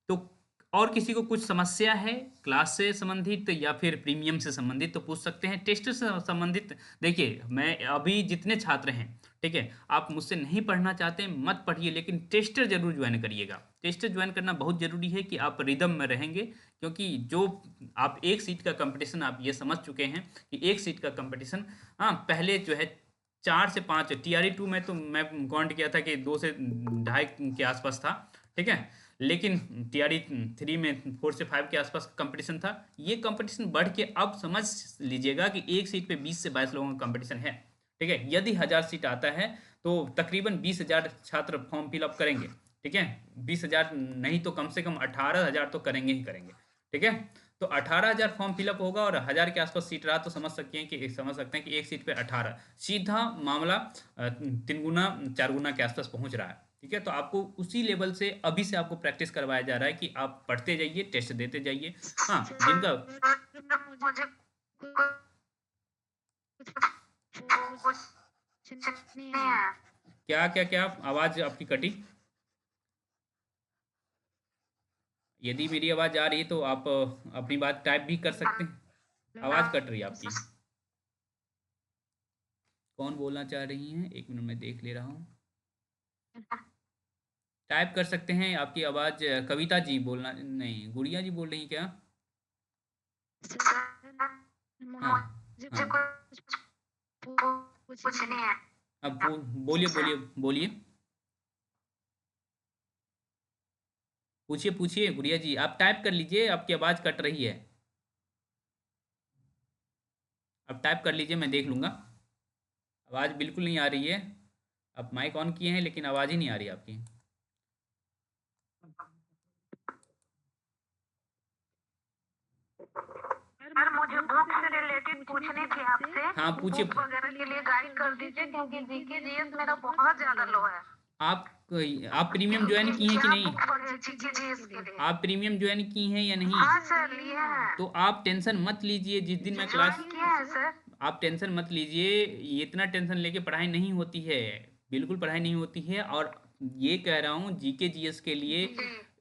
तो और किसी को कुछ समस्या है क्लास से संबंधित या फिर प्रीमियम से संबंधित तो पूछ सकते हैं, टेस्ट से संबंधित। देखिए, मैं अभी जितने छात्र हैं, ठीक है, आप मुझसे नहीं पढ़ना चाहते मत पढ़िए, लेकिन टेस्टर जरूर ज्वाइन करिएगा। टेस्टर ज्वाइन करना बहुत जरूरी है कि आप रिदम में रहेंगे, क्योंकि जो आप एक सीट का कंपटीशन आप ये समझ चुके हैं कि एक सीट का कंपटीशन, हाँ, पहले जो है 4 से 5, TRE 2 में तो मैं काउंट किया था कि 2 से 2.5 के आसपास था। ठीक है, लेकिन TRE 3 में 4 से 5 के आसपास कंपटीशन था। ये कंपटीशन बढ़ के अब समझ लीजिएगा कि एक सीट पे 20 से 22 लोगों का कंपटीशन है। ठीक है, यदि 1000 सीट आता है तो तकरीबन 20,000 छात्र फॉर्म फिलअप करेंगे। ठीक है, 20,000 नहीं तो कम से कम 18,000 तो करेंगे ही करेंगे। ठीक है, तो 18,000 फॉर्म फिलअप होगा और 1000 के आसपास सीट रहा तो समझ सकते हैं कि एक सीट पे 18, सीधा मामला 3 गुना 4 गुना के आसपास पहुंच रहा है। ठीक है, तो आपको उसी लेवल से अभी से आपको प्रैक्टिस करवाया जा रहा है कि आप पढ़ते जाइए, टेस्ट देते जाइए। हाँ, जिनका मुझे कुछ नहीं है। क्या क्या क्या आवाज आपकी कटी। यदि मेरी आवाज आ रही है तो आप अपनी बात टाइप भी कर सकते हैं। आवाज कट रही है आपकी, कौन बोलना चाह रही हैं, एक मिनट में देख ले रहा हूँ। टाइप कर सकते हैं, आपकी आवाज कविता जी बोलना, नहीं, गुड़िया जी बोल रही हैं क्या। हाँ, हाँ, कुछ नहीं है। अब बोलिए बोलिए बोलिए, पूछिए पूछिए गुड़िया जी, आप टाइप कर लीजिए, आपकी आवाज़ कट रही है। अब टाइप कर लीजिए, मैं देख लूँगा। आवाज़ बिल्कुल नहीं आ रही है, आप माइक ऑन किए हैं लेकिन आवाज़ ही नहीं आ रही आपकी। सर, मुझे बुक से रिलेटेड पूछनी थी आपसे। हाँ, पूछिए। बुक वगैरह के लिए गाइड कर दीजिए, क्योंकि जीके जीएस मेरा बहुत ज्यादा लो है। आप आप प्रीमियम ज्वाइन की हैं कि नहीं, जीके जीएस के लिए। आप प्रीमियम ज्वाइन की हैं या नहीं। हाँ सर, लिए हैं। तो आप टेंशन मत लीजिए, जिस दिन मैं क्लास, ज्वाइन किया है सर। आप टेंशन मत लीजिए, इतना टेंशन लेके पढ़ाई नहीं होती है, बिल्कुल पढ़ाई नहीं होती है। और ये कह रहा हूँ जीके जीएस के लिए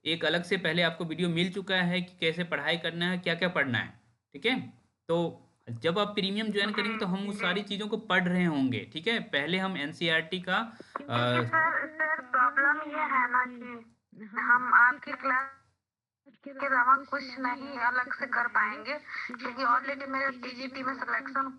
एक अलग से पहले आपको वीडियो मिल चुका है कि कैसे पढ़ाई करना है, क्या क्या पढ़ना है। ठीक है, तो जब आप प्रीमियम ज्वाइन करेंगे तो हम उस सारी चीज़ों को पढ़ रहे होंगे। ठीक है, पहले हम एनसीईआरटी का सर प्रॉब्लम ये है ना कि हम आपकी क्लास के अलावा कुछ नहीं अलग से कर पाएंगे, क्योंकि ऑलरेडी मेरे टीजीटी में सिलेक्शन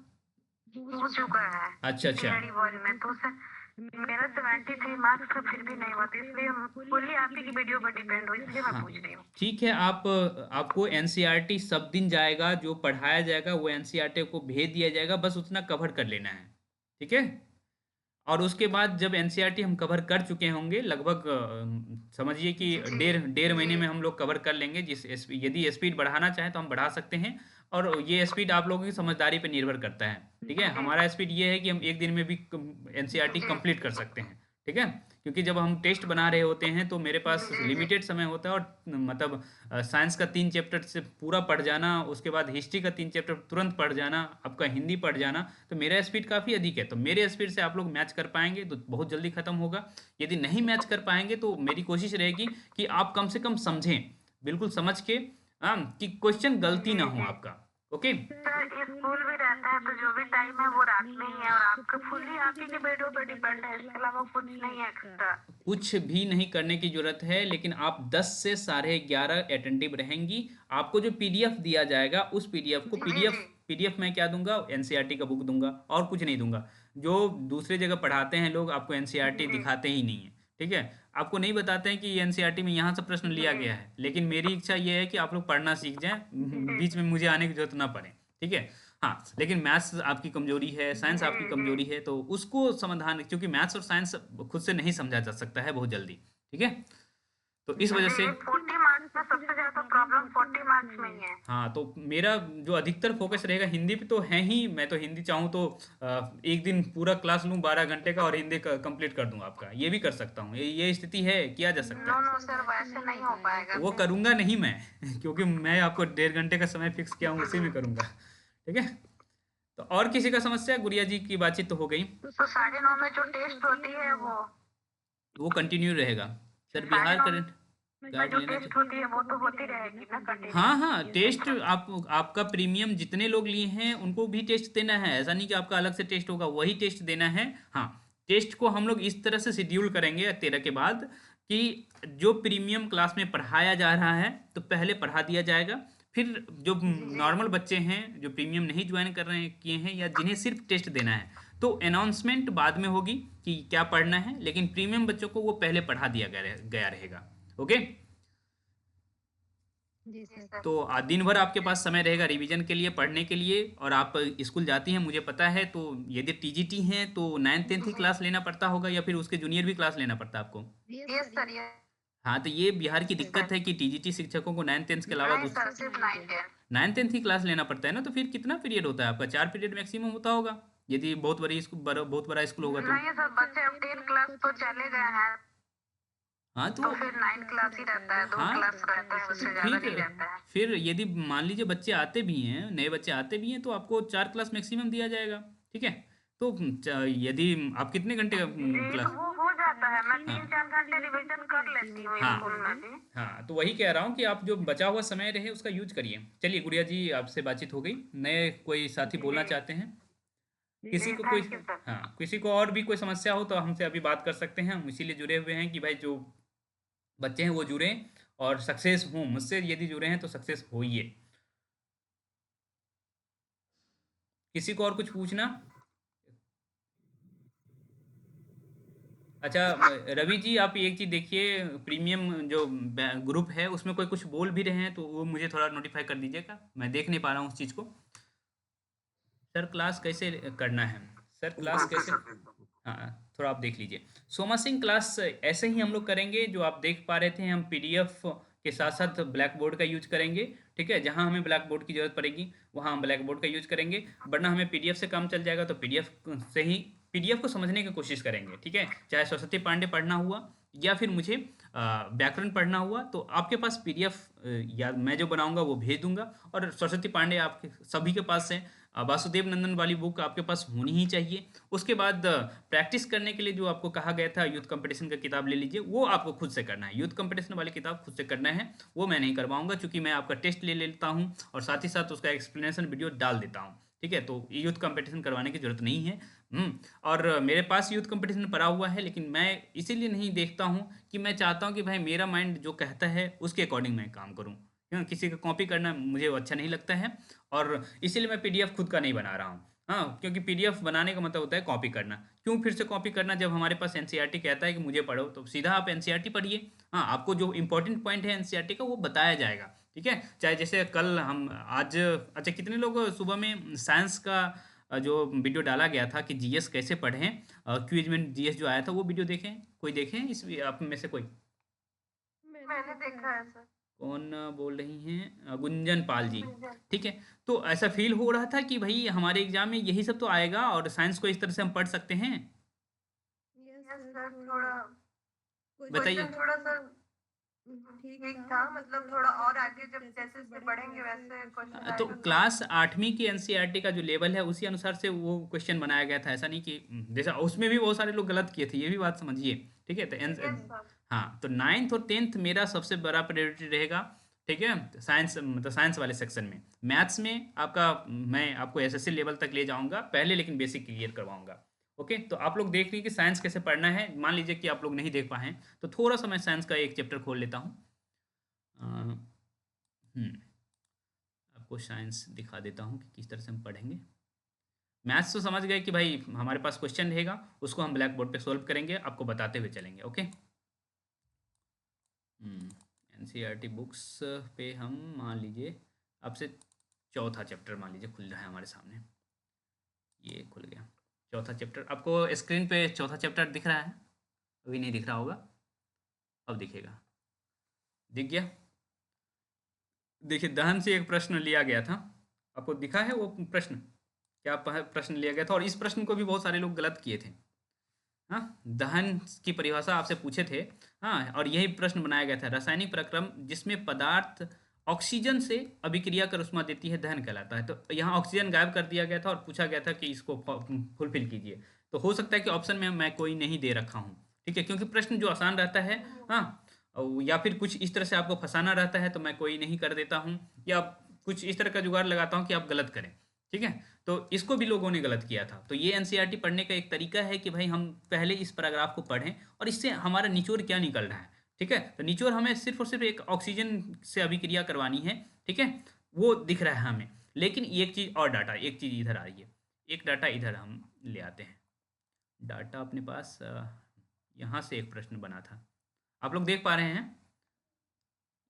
हो चुका है। अच्छा अच्छा टीआरडी वन में तो उससे मेरा 73 मार्क्स का फिर भी नहीं हुआ, तो इसलिए फुल्ली आप ही की वीडियो पर डिपेंड हो, इसलिए मैं हाँ पूछ रही हूँ। ठीक है। आप आपको एनसीईआरटी सब दिन जाएगा, जो पढ़ाया जाएगा वो एनसीईआरटी को भेज दिया जाएगा, बस उतना कवर कर लेना है। ठीक है। और उसके बाद जब एनसीईआरटी हम कवर कर चुके होंगे लगभग, समझिए कि जी डेढ़ डेढ़ महीने जी में हम लोग कवर कर लेंगे। यदि स्पीड बढ़ाना चाहें तो हम बढ़ा सकते हैं, और ये स्पीड आप लोगों की समझदारी पर निर्भर करता है। ठीक है। जी हमारा स्पीड ये है कि हम एक दिन में भी एनसीईआरटी जी कंप्लीट कर सकते हैं। ठीक है। क्योंकि जब हम टेस्ट बना रहे होते हैं तो मेरे पास जी जी लिमिटेड समय होता है, और मतलब साइंस का 3 चैप्टर से पूरा पढ़ जाना, उसके बाद हिस्ट्री का 3 चैप्टर तुरंत पढ़ जाना, आपका हिंदी पढ़ जाना, तो मेरा स्पीड काफ़ी अधिक है। तो मेरे स्पीड से आप लोग मैच कर पाएंगे तो बहुत जल्दी खत्म होगा। यदि नहीं मैच कर पाएंगे तो मेरी कोशिश रहेगी कि आप कम से कम समझें, बिल्कुल समझ के, हाँ, कि क्वेश्चन गलती ना जी हो जी। आपका। ओके। सर स्कूल भी रहता है, तो जो भी टाइम है वो रात में ही है, और आपका फुल्ली आप ही के वीडियो पर डिपेंड है, इसके अलावा कुछ नहीं है एक्स्ट्रा। कुछ भी नहीं करने की जरूरत है, लेकिन आप 10 से 11:30 अटेंटिव रहेंगी। आपको जो पीडीएफ दिया जाएगा उस पीडीएफ को, जी जी पीडीएफ मैं क्या दूंगा, एनसीईआरटी का बुक दूंगा, और कुछ नहीं दूंगा। जो दूसरे जगह पढ़ाते हैं लोग, आपको एनसीईआरटी जी दिखाते ही नहीं है। ठीक है। आपको नहीं बताते हैं कि एनसीईआरटी में यहाँ से प्रश्न लिया जी गया है, लेकिन मेरी इच्छा ये है कि आप लोग पढ़ना सीख जाएं, जी बीच में मुझे आने की जरूरत ना पड़े। ठीक है। हाँ, लेकिन मैथ्स आपकी कमजोरी है, साइंस जी आपकी जी कमजोरी है, तो उसको समाधान, क्योंकि मैथ्स और साइंस खुद से नहीं समझा जा सकता है बहुत जल्दी। ठीक है। तो इस वजह से, जी। 40 मार्क्स में सबसे ज्यादा प्रॉब्लम 40 मार्क्स में ही है। हाँ, तो मेरा जो अधिकतर फोकस रहेगा हिंदी पे तो है ही। मैं तो हिंदी चाहूँ तो एक दिन पूरा क्लास लूँ 12 घंटे का, और हिंदी कंप्लीट कर दूँ आपका, ये भी कर सकता हूँ। ये स्थिति है, किया जा सकता नो है। नो सर, वैसे नहीं हो पाएगा वो फिर। करूँगा नहीं मैं क्योंकि मैं आपको 1.5 घंटे का समय फिक्स किया हूँ, उसी में करूँगा। ठीक है। तो और किसी का समस्या, गुड़िया जी की बातचीत तो हो गई। तो 9:30 में जो टेस्ट होती है वो कंटिन्यू रहेगा। सर, साढ़े बिहार नौ करंट में गार्ड जो लेना टेस्ट चाहिए। होती है वो तो होती रहेगी ना कंटिन्यू। हाँ हाँ, टेस्ट आपका प्रीमियम जितने लोग लिए हैं उनको भी टेस्ट देना है। ऐसा नहीं कि आपका अलग से टेस्ट होगा, वही टेस्ट देना है। हाँ, टेस्ट को हम लोग इस तरह से शेड्यूल करेंगे 13 के बाद, कि जो प्रीमियम क्लास में पढ़ाया जा रहा है तो पहले पढ़ा दिया जाएगा। फिर जो जी जी नॉर्मल बच्चे हैं, जो प्रीमियम नहीं ज्वाइन कर रहे हैं, किए हैं, या जिन्हें सिर्फ टेस्ट देना है, तो अनाउंसमेंट बाद में होगी कि क्या पढ़ना है, लेकिन प्रीमियम बच्चों को वो पहले पढ़ा दिया गया रहेगा। ओके। जी सर। तो दिन भर आपके पास समय रहेगा रिवीजन के लिए, पढ़ने के लिए, और आप स्कूल जाती हैं मुझे पता है। तो यदि टीजीटी हैं तो 9th 10th ही जी क्लास लेना पड़ता होगा, या फिर उसके जूनियर भी क्लास लेना पड़ता है आपको। यस सर यस हाँ, तो ये बिहार की दिक्कत सर। है कि टीजीटी शिक्षकों को 9th 10th के अलावा नहीं सर, सिर्फ 9 10। 9th 10th ही क्लास लेना पड़ता है ना। तो फिर कितना पीरियड होता है आपका? 4 पीरियड मैक्सिमम होता होगा, यदि बहुत बड़ी स्कूल, बहुत बड़ा स्कूल होगा तो। नहीं सर, बच्चे अब 10 क्लास तो चले गए हैं, हाँ तो तो, फिर 9 क्लास ही रहता है, 2 हाँ क्लास रहता है, तो उससे ज्यादा फिर नहीं रहता है। फिर यदि मान लीजिए बच्चे आते भी हैं, नए बच्चे आते भी हैं, तो आपको 4 क्लास मैक्सिमम दिया जाएगा। ठीक है। तो यदि आप कितने घंटे का जी, तो क्लास, वो हो जाता है, मैं हाँ 3 4 घंटे रिवीजन कर लेती हूँ हाँ स्कूल में भी। हाँ, तो वही कह रहा हूँ कि आप जो बचा हुआ समय रहे उसका यूज करिए। चलिए गुड़िया जी, आपसे बातचीत हो गई। नए कोई साथी बोलना जी चाहते हैं? किसी जी, को कोई, थैंक यू सर। हाँ, किसी को और भी कोई समस्या हो तो हमसे अभी बात कर सकते हैं। हम इसीलिए जुड़े हुए हैं कि भाई जो बच्चे हैं वो जुड़ें और सक्सेस हों। मुझसे यदि जुड़े हैं तो सक्सेस होइए। किसी को और कुछ पूछना? अच्छा, रवि जी, आप एक चीज़ देखिए, प्रीमियम जो ग्रुप है उसमें कोई कुछ बोल भी रहे हैं तो वो मुझे थोड़ा नोटिफाई कर दीजिएगा, मैं देख नहीं पा रहा हूँ उस चीज़ को। सर, क्लास कैसे करना है? सर, क्लास ओके कैसे, सर, बिल्कुल। हाँ, थोड़ा आप देख लीजिए। सोमा सिंह, क्लास ऐसे ही हम लोग करेंगे जो आप देख पा रहे थे। हम पीडीएफ के साथ साथ ब्लैक बोर्ड का यूज करेंगे। ठीक है। जहाँ हमें ब्लैक बोर्ड की ज़रूरत पड़ेगी वहाँ हम ब्लैक बोर्ड का यूज करेंगे, वरना हमें पीडीएफ से काम चल जाएगा तो पीडीएफ से ही पीडीएफ को समझने की कोशिश करेंगे। ठीक है। चाहे सरस्वती पांडे पढ़ना हुआ या फिर मुझे व्याकरण पढ़ना हुआ, तो आपके पास पीडीएफ या मैं जो बनाऊंगा वो भेज दूंगा। और सरस्वती पांडे आपके सभी के पास है, वासुदेव नंदन वाली बुक आपके पास होनी ही चाहिए। उसके बाद प्रैक्टिस करने के लिए जो आपको कहा गया था यूथ कंपटीशन का किताब ले लीजिए, वो आपको खुद से करना है। यूथ कंपटीशन वाली किताब खुद से करना है, वो मैं नहीं करवाऊंगा, क्योंकि मैं आपका टेस्ट ले लेता हूँ और साथ ही साथ उसका एक्सप्लेनेशन वीडियो डाल देता हूँ। ठीक है, तो यूथ कंपटीशन करवाने की ज़रूरत नहीं है। और मेरे पास यूथ कंपटीशन पड़ा हुआ है, लेकिन मैं इसीलिए नहीं देखता हूँ कि मैं चाहता हूँ कि भाई मेरा माइंड जो कहता है उसके अकॉर्डिंग मैं काम करूँ। क्यों? किसी का कॉपी करना मुझे अच्छा नहीं लगता है, और इसीलिए मैं पीडीएफ खुद का नहीं बना रहा हूँ। हाँ, क्योंकि पीडीएफ बनाने का मतलब होता है कॉपी करना। क्यों फिर से कॉपी करना, जब हमारे पास एनसीईआरटी कहता है कि मुझे पढ़ो, तो सीधा आप एनसीईआरटी पढ़िए। हाँ, आपको जो इम्पोर्टेंट पॉइंट है एनसीईआरटी का वो बताया जाएगा, ठीक है? चाहे जैसे कल हम आज, अच्छा कितने लोग सुबह में साइंस का जो वीडियो डाला गया था कि जीएस कैसे पढ़ें, क्विज में जीएस जो आया था, वो वीडियो देखें? कोई देखे हैं इस आप में से कोई? मैंने देखा है सर। कौन बोल रही हैं? गुंजन पाल जी। गुंजन। ठीक है, तो ऐसा फील हो रहा था कि भाई हमारे एग्जाम में यही सब तो आएगा और साइंस को इस तरह से हम पढ़ सकते हैं? यस सर, थोड़ा बताइए। क्वेश्चन थोड़ा सा ठीक था, मतलब थोड़ा और आगे जब जैसे जैसे बढ़ेंगे वैसे क्वेश्चन तो आएगा तो। क्लास 8वीं की एनसीईआरटी का जो लेवल है उसी अनुसार से वो क्वेश्चन बनाया गया था, ऐसा नहीं कि जैसा उसमें भी बहुत सारे लोग गलत किए थे, ये भी बात समझिए। ठीक है, तो यस सर। हाँ, तो 9th और 10th मेरा सबसे बड़ा प्रायोरिटी रहेगा। ठीक है, साइंस मतलब साइंस वाले सेक्शन में। मैथ्स में आपका मैं आपको एसएससी लेवल तक ले जाऊंगा पहले, लेकिन बेसिक क्लियर करवाऊंगा। ओके, तो आप लोग देख लीजिए कि साइंस कैसे पढ़ना है। मान लीजिए कि आप लोग नहीं देख पाए हैं, तो थोड़ा सा मैं साइंस का एक चैप्टर खोल लेता हूँ। हम्म आपको साइंस दिखा देता हूँ कि किस तरह से हम पढ़ेंगे। मैथ्स तो समझ गए कि भाई हमारे पास क्वेश्चन रहेगा, उसको हम ब्लैक बोर्ड पे सोल्व करेंगे, आपको बताते हुए चलेंगे। ओके, एनसीईआरटी बुक्स पे हम मान लीजिए आपसे चौथा चैप्टर मान लीजिए खुल रहा है हमारे सामने। ये खुल गया चौथा चैप्टर। आपको स्क्रीन पे चौथा चैप्टर दिख रहा है? अभी नहीं दिख रहा होगा, अब दिखेगा। दिख गया? देखिए, दहन से एक प्रश्न लिया गया था, आपको दिखा है वो प्रश्न? क्या प्रश्न लिया गया था? और इस प्रश्न को भी बहुत सारे लोग गलत किए थे। हाँ, दहन की परिभाषा आपसे पूछे थे। हाँ, और यही प्रश्न बनाया गया था, रासायनिक प्रक्रम जिसमें पदार्थ ऑक्सीजन से अभिक्रिया कर उष्मा देती है दहन कहलाता है। तो यहाँ ऑक्सीजन गायब कर दिया गया था और पूछा गया था कि इसको फुलफिल कीजिए। तो हो सकता है कि ऑप्शन में मैं कोई नहीं दे रखा हूँ, ठीक है, क्योंकि प्रश्न जो आसान रहता है, हाँ, या फिर कुछ इस तरह से आपको फंसाना रहता है, तो मैं कोई नहीं कर देता हूँ, या कुछ इस तरह का जुगाड़ लगाता हूँ कि आप गलत करें। ठीक है, तो इसको भी लोगों ने गलत किया था। तो ये एनसीईआरटी पढ़ने का एक तरीका है कि भाई हम पहले इस पैराग्राफ को पढ़ें और इससे हमारा निचोड़ क्या निकल रहा है। ठीक है, तो निचोड़ हमें सिर्फ और सिर्फ एक ऑक्सीजन से अभिक्रिया करवानी है। ठीक है, वो दिख रहा है हमें, लेकिन एक चीज़ और, डाटा एक चीज़ इधर आ रही है, एक डाटा इधर हम ले आते हैं। डाटा अपने पास यहाँ से एक प्रश्न बना था, आप लोग देख पा रहे हैं?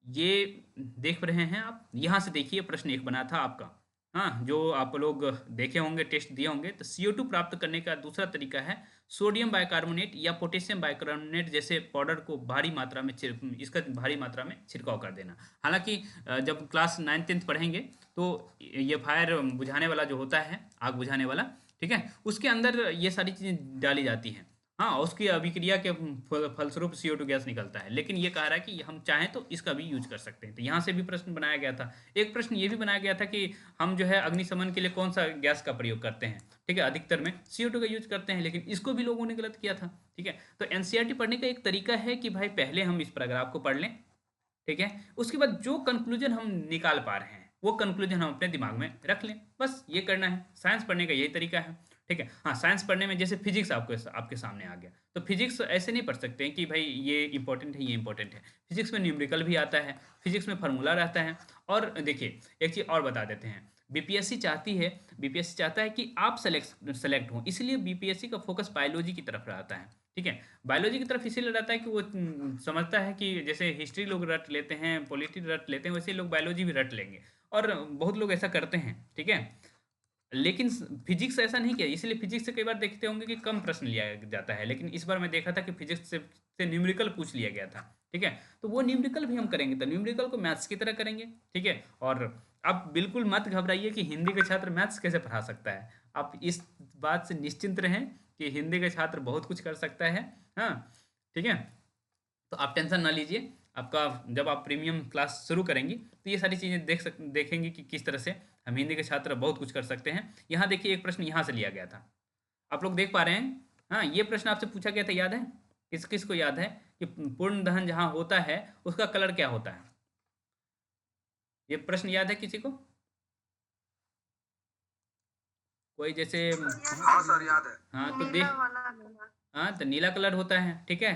ये देख रहे हैं आप? यहाँ से देखिए, प्रश्न एक बना था आपका। हाँ, जो आप लोग देखे होंगे, टेस्ट दिए होंगे। तो CO2 प्राप्त करने का दूसरा तरीका है सोडियम बाइकार्बोनेट या पोटेशियम बाइकार्बोनेट जैसे पाउडर को भारी मात्रा में इसका भारी मात्रा में छिड़काव कर देना। हालांकि जब क्लास 9th 10th पढ़ेंगे तो ये फायर बुझाने वाला जो होता है, आग बुझाने वाला, ठीक है, उसके अंदर ये सारी चीज़ें डाली जाती हैं। हाँ, उसकी अभिक्रिया के फलस्वरूप CO2 गैस निकलता है, लेकिन ये कह रहा है कि हम चाहें तो इसका भी यूज कर सकते हैं। तो यहाँ से भी प्रश्न बनाया गया था। एक प्रश्न ये भी बनाया गया था कि हम जो है अग्निशमन के लिए कौन सा गैस का प्रयोग करते हैं? ठीक है, अधिकतर में CO2 का यूज करते हैं, लेकिन इसको भी लोगों ने गलत किया था। ठीक है, तो एनसीईआरटी पढ़ने का एक तरीका है कि भाई पहले हम इस पैराग्राफ को पढ़ लें, ठीक है, उसके बाद जो कंक्लूजन हम निकाल पा रहे हैं वो कंक्लूजन हम अपने दिमाग में रख लें, बस ये करना है। साइंस पढ़ने का यही तरीका है। ठीक है, हाँ, साइंस पढ़ने में जैसे फिजिक्स आपके सामने आ गया, तो फिजिक्स ऐसे नहीं पढ़ सकते हैं कि भाई ये इंपॉर्टेंट है, ये इंपॉर्टेंट है। फिजिक्स में न्यूमेरिकल भी आता है, फिजिक्स में फार्मूला रहता है। और देखिए, एक चीज़ और बता देते हैं, बीपीएससी चाहता है कि आप सेलेक्ट हों, इसलिए बीपीएससी का फोकस बायोलॉजी की तरफ रहता है। ठीक है, बायोलॉजी की तरफ इसीलिए रहता है कि वो समझता है कि जैसे हिस्ट्री लोग रट लेते हैं, पॉलिटी रट लेते हैं, वैसे लोग बायोलॉजी भी रट लेंगे, और बहुत लोग ऐसा करते हैं। ठीक है, लेकिन फिजिक्स ऐसा नहीं किया, इसलिए फिजिक्स से कई बार देखते होंगे कि कम प्रश्न लिया जाता है, लेकिन इस बार मैं देखा था कि फिजिक्स से न्यूमेरिकल पूछ लिया गया था। ठीक है, तो वो न्यूमेरिकल भी हम करेंगे, तो न्यूमेरिकल को मैथ्स की तरह करेंगे। ठीक है, और आप बिल्कुल मत घबराइए कि हिंदी के छात्र मैथ्स कैसे पढ़ा सकता है। आप इस बात से निश्चिंत रहें कि हिंदी के छात्र बहुत कुछ कर सकता है। हाँ, ठीक है, तो आप टेंशन ना लीजिए। आपका जब आप प्रीमियम क्लास शुरू करेंगी तो ये सारी चीज़ें देखेंगे कि किस तरह से हम हिंदी के छात्र बहुत कुछ कर सकते हैं। यहाँ देखिए, एक प्रश्न यहाँ से लिया गया था, आप लोग देख पा रहे हैं? हाँ, ये प्रश्न आपसे पूछा गया था, याद है? किस किस को याद है कि पूर्ण दहन जहाँ होता है उसका कलर क्या होता है? ये प्रश्न याद है किसी को? कोई जैसे हाँ सर याद है। हाँ तो नीला वाला कलर। हाँ तो नीला कलर होता है, ठीक है।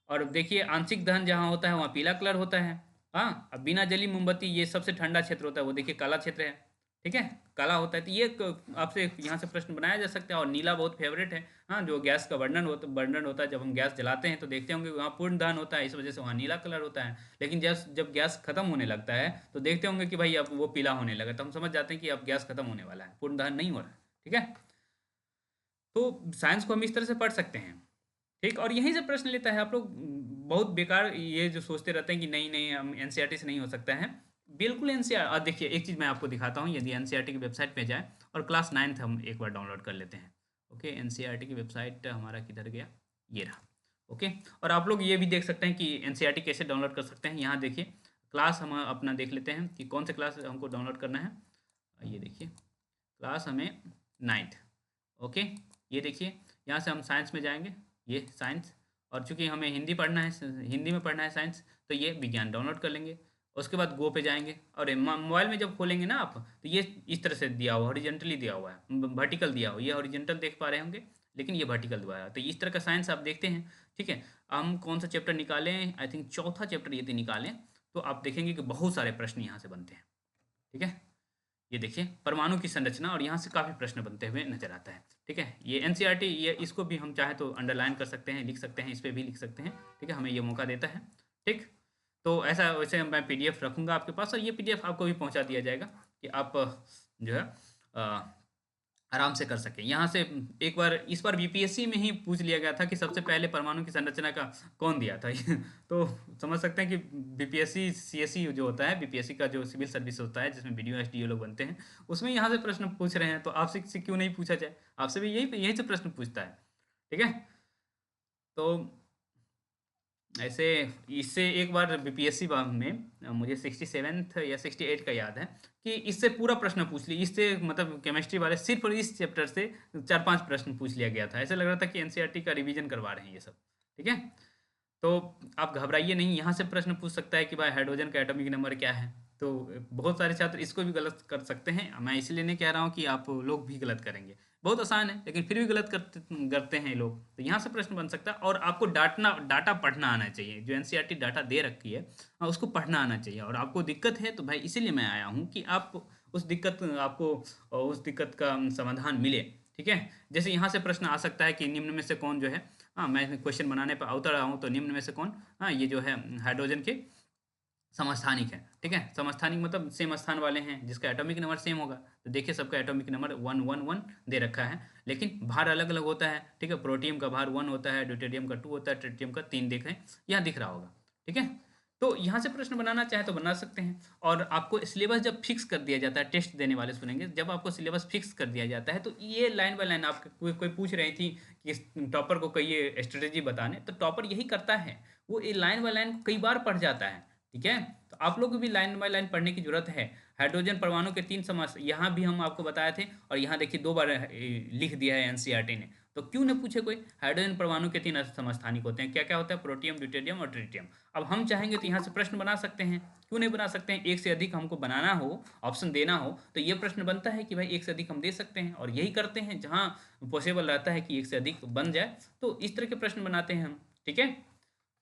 और देखिए आंशिक दहन जहाँ होता है वहाँ पीला कलर होता है। हाँ, अब बिना जली मोमबत्ती ये सबसे ठंडा क्षेत्र होता है, वो देखिए काला क्षेत्र है, ठीक है, काला होता है। तो ये आपसे यहाँ से प्रश्न बनाया जा सकता है। और नीला बहुत फेवरेट है। हाँ, जो गैस का बर्नर होता है, जब हम गैस जलाते हैं तो देखते होंगे वहाँ पूर्ण दहन होता है, इस वजह से वहाँ नीला कलर होता है। लेकिन जब जब गैस खत्म होने लगता है तो देखते होंगे कि भाई अब वो पीला होने लगा, तो हम समझ जाते हैं कि अब गैस खत्म होने वाला है, पूर्ण दहन नहीं हो रहा है, ठीक है। तो साइंस को हम इस तरह से पढ़ सकते हैं, ठीक। और यहीं से प्रश्न लेता है। आप लोग बहुत बेकार ये जो सोचते रहते हैं कि नहीं नहीं हम एनसीईआरटी से नहीं हो सकता है। बिल्कुल एनसीईआर, और देखिए एक चीज़ मैं आपको दिखाता हूँ, यदि एनसीईआरटी की वेबसाइट पे जाए और क्लास 9th हम एक बार डाउनलोड कर लेते हैं। ओके, एनसीईआरटी की वेबसाइट हमारा किधर गया, ये रहा। ओके, और आप लोग ये भी देख सकते हैं कि एनसीईआरटी कैसे डाउनलोड कर सकते हैं। यहाँ देखिए क्लास हम अपना देख लेते हैं कि कौन से क्लास हमको डाउनलोड करना है। ये देखिए क्लास हमें 9th। ओके, ये देखिए यहाँ से हम साइंस में जाएंगे, ये साइंस। और चूंकि हमें हिंदी पढ़ना है, हिंदी में पढ़ना है साइंस, तो ये विज्ञान डाउनलोड कर लेंगे। उसके बाद गो पे जाएंगे, और ये मोबाइल में जब खोलेंगे ना आप, तो ये इस तरह से दिया हुआ, हॉरिजेंटली दिया हुआ है, वर्टिकल दिया हुआ, ये हॉरिजेंटल देख पा रहे होंगे, लेकिन ये वर्टिकल दिया है। तो इस तरह का साइंस आप देखते हैं, ठीक है। हम कौन सा चैप्टर निकालें, आई थिंक चौथा चैप्टर यदि निकालें तो आप देखेंगे कि बहुत सारे प्रश्न यहाँ से बनते हैं, ठीक है। ये देखिए परमाणु की संरचना, और यहाँ से काफ़ी प्रश्न बनते हुए नजर आता है, ठीक है। ये एनसीईआरटी, ये इसको भी हम चाहे तो अंडरलाइन कर सकते हैं, लिख सकते हैं, इस पर भी लिख सकते हैं, ठीक है, हमें ये मौका देता है, ठीक। तो ऐसा, वैसे मैं पीडीएफ रखूँगा आपके पास, और ये पीडीएफ आपको भी पहुँचा दिया जाएगा कि आप जो है आराम से कर सकें। यहाँ से एक बार, इस बार बीपीएससी में ही पूछ लिया गया था कि सबसे पहले परमाणु की संरचना का कौन दिया था। तो समझ सकते हैं कि बीपीएससी सीएससी जो होता है, बीपीएससी का जो सिविल सर्विस होता है जिसमें बीडीओ एसडीओ लोग बनते हैं, उसमें यहाँ से प्रश्न पूछ रहे हैं, तो आपसे से क्यों नहीं पूछा जाए, आपसे भी यही यही से प्रश्न पूछता है, ठीक है। तो ऐसे, इससे एक बार बीपीएससी में मुझे 67th या 68 का याद है कि इससे पूरा प्रश्न पूछ लिया, इससे मतलब केमिस्ट्री वाले सिर्फ इस चैप्टर से 4-5 प्रश्न पूछ लिया गया था। ऐसा लग रहा था कि एनसीईआरटी का रिवीजन करवा रहे हैं ये सब, ठीक है। तो आप घबराइए नहीं, यहाँ से प्रश्न पूछ सकता है कि भाई हाइड्रोजन का एटॉमिक नंबर क्या है। तो बहुत सारे छात्र इसको भी गलत कर सकते हैं, मैं इसलिए नहीं कह रहा हूँ कि आप लोग भी गलत करेंगे, बहुत आसान है, लेकिन फिर भी गलत करते हैं लोग। तो यहाँ से प्रश्न बन सकता है, और आपको डाटा पढ़ना आना चाहिए, जो एनसीईआरटी डाटा दे रखी है उसको पढ़ना आना चाहिए। और आपको दिक्कत है तो भाई इसीलिए मैं आया हूँ कि आप उस दिक्कत का समाधान मिले, ठीक है। जैसे यहाँ से प्रश्न आ सकता है कि निम्न में से कौन जो है, हाँ मैं क्वेश्चन बनाने पर उतर रहा हूँ, तो निम्न में से कौन, हाँ ये जो है हाइड्रोजन के समस्थानिक है, ठीक है। समस्थानिक मतलब सेम स्थान वाले हैं, जिसका एटॉमिक नंबर सेम होगा। तो देखिए सबका एटॉमिक नंबर 111 दे रखा है, लेकिन भार अलग अलग होता है, ठीक है। प्रोटियम का भार 1 होता है, ड्यूटेरियम का 2 होता है, ट्रिटियम का 3 देखें, यहाँ दिख रहा होगा, ठीक है। तो यहाँ से प्रश्न बनाना चाहे तो बना सकते हैं। और आपको सिलेबस जब फिक्स कर दिया जाता है, टेस्ट देने वाले सुनेंगे, जब आपको सिलेबस फिक्स कर दिया जाता है, तो ये लाइन बाय लाइन, आप कोई पूछ रही थी कि टॉपर को कहिए स्ट्रेटेजी बताने, तो टॉपर यही करता है, वो ये लाइन बाय लाइन कई बार पढ़ जाता है, ठीक है। तो आप लोग को भी लाइन बाय लाइन पढ़ने की जरूरत है। हाइड्रोजन परमाणु के 3 समस्या यहाँ भी हम आपको बताए थे, और यहाँ देखिए 2 बार लिख दिया है एनसीईआरटी ने। तो क्यों न पूछे कोई, हाइड्रोजन परमाणु के 3 समस्थानिक होते हैं, क्या क्या होता है, प्रोटियम, ड्यूटेरियम और ट्रिटियम। अब हम चाहेंगे तो यहाँ से प्रश्न बना सकते हैं, क्यों नहीं बना सकते हैं। एक से अधिक हमको बनाना हो, ऑप्शन देना हो, तो ये प्रश्न बनता है कि भाई एक से अधिक हम दे सकते हैं, और यही करते हैं जहाँ पॉसिबल रहता है कि एक से अधिक बन जाए, तो इस तरह के प्रश्न बनाते हैं हम, ठीक है।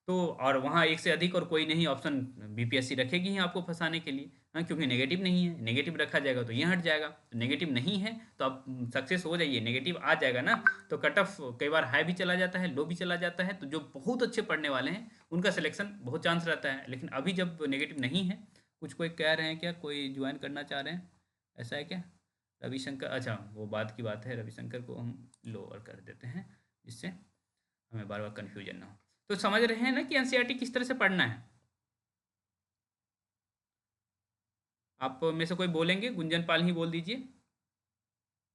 तो और वहाँ एक से अधिक और कोई नहीं ऑप्शन बीपीएससी रखेगी ही आपको फंसाने के लिए, हाँ, क्योंकि नेगेटिव नहीं है, नेगेटिव रखा जाएगा तो ये हट जाएगा। तो नेगेटिव नहीं है तो आप सक्सेस हो जाइए, नेगेटिव आ जाएगा ना, तो कट ऑफ कई बार हाई भी चला जाता है, लो भी चला जाता है। तो जो बहुत अच्छे पढ़ने वाले हैं उनका सिलेक्शन बहुत चांस रहता है, लेकिन अभी जब नेगेटिव नहीं है, कुछ कोई कह रहे हैं क्या, कोई ज्वाइन करना चाह रहे हैं, ऐसा है क्या? रविशंकर, अच्छा वो बात की बात है, रविशंकर को हम लोअर कर देते हैं, जिससे हमें बार बार कन्फ्यूजन ना हो। तो समझ रहे हैं ना कि एनसीईआरटी किस तरह से पढ़ना है। आप में से कोई बोलेंगे, गुंजन पाल ही बोल दीजिए।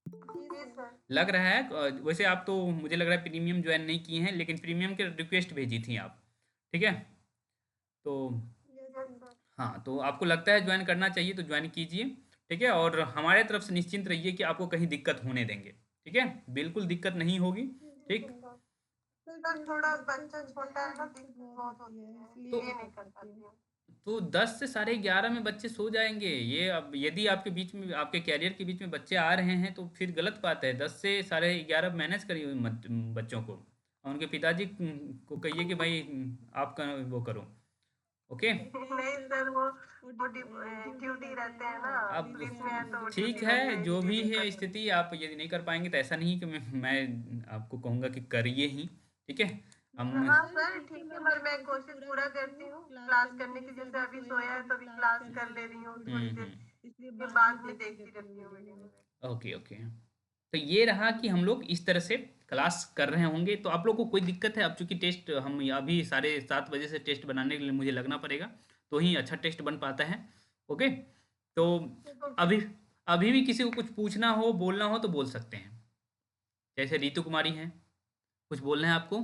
जी सर। लग रहा है वैसे आप तो, मुझे लग रहा है प्रीमियम ज्वाइन नहीं किए हैं, लेकिन प्रीमियम के रिक्वेस्ट भेजी थी आप, ठीक है। तो यस सर। हाँ, तो आपको लगता है ज्वाइन करना चाहिए तो ज्वाइन कीजिए, ठीक है। और हमारे तरफ से निश्चिंत रहिए कि आपको कहीं दिक्कत होने देंगे, ठीक है, बिल्कुल दिक्कत नहीं होगी, ठीक। सर थोड़ा बच्चा छोटा है ना, दिक्कत बहुत होती है, तो इसलिए नहीं कर पाती है। तो 10 से 11:30 में बच्चे सो जाएंगे। ये अब यदि आपके बीच में, आपके कैरियर के बीच में बच्चे आ रहे हैं तो फिर गलत बात है। 10 से 11:30 मैनेज करिए बच्चों को, और उनके पिताजी को कहिए कि भाई आपका वो करो। ओके। नहीं सर, वो ड्यूटी रहते हैं ना, अब पुलिस में है तो वो ठीक ड्यूटी है, रहते हैं, जो भी इसलिए है कर। स्थिति, आप यदि नहीं कर पाएंगे तो ऐसा नहीं कि मैं आपको कहूँगा कि करिए ही। ठीक है। हम हाँ सर ठीक है, पर मैं कोशिश पूरा करती हूँ क्लास करने की। जैसे अभी सोया है तो अभी क्लास कर ले रही हूँ थोड़ी देर, हम्म। के बाद में देखती रहती हूँ वीडियो। Okay okay. तो ये रहा कि हम लोग इस तरह से क्लास कर रहे होंगे। तो आप लोग को कोई दिक्कत है? अब चूंकि टेस्ट हम अभी 7:30 बजे से टेस्ट बनाने के लिए मुझे लगना पड़ेगा, तो ही अच्छा टेस्ट बन पाता है। ओके। तो ओके। अभी अभी भी किसी को कुछ पूछना हो, बोलना हो तो बोल सकते हैं। जैसे रितु कुमारी हैं, कुछ बोलना है आपको?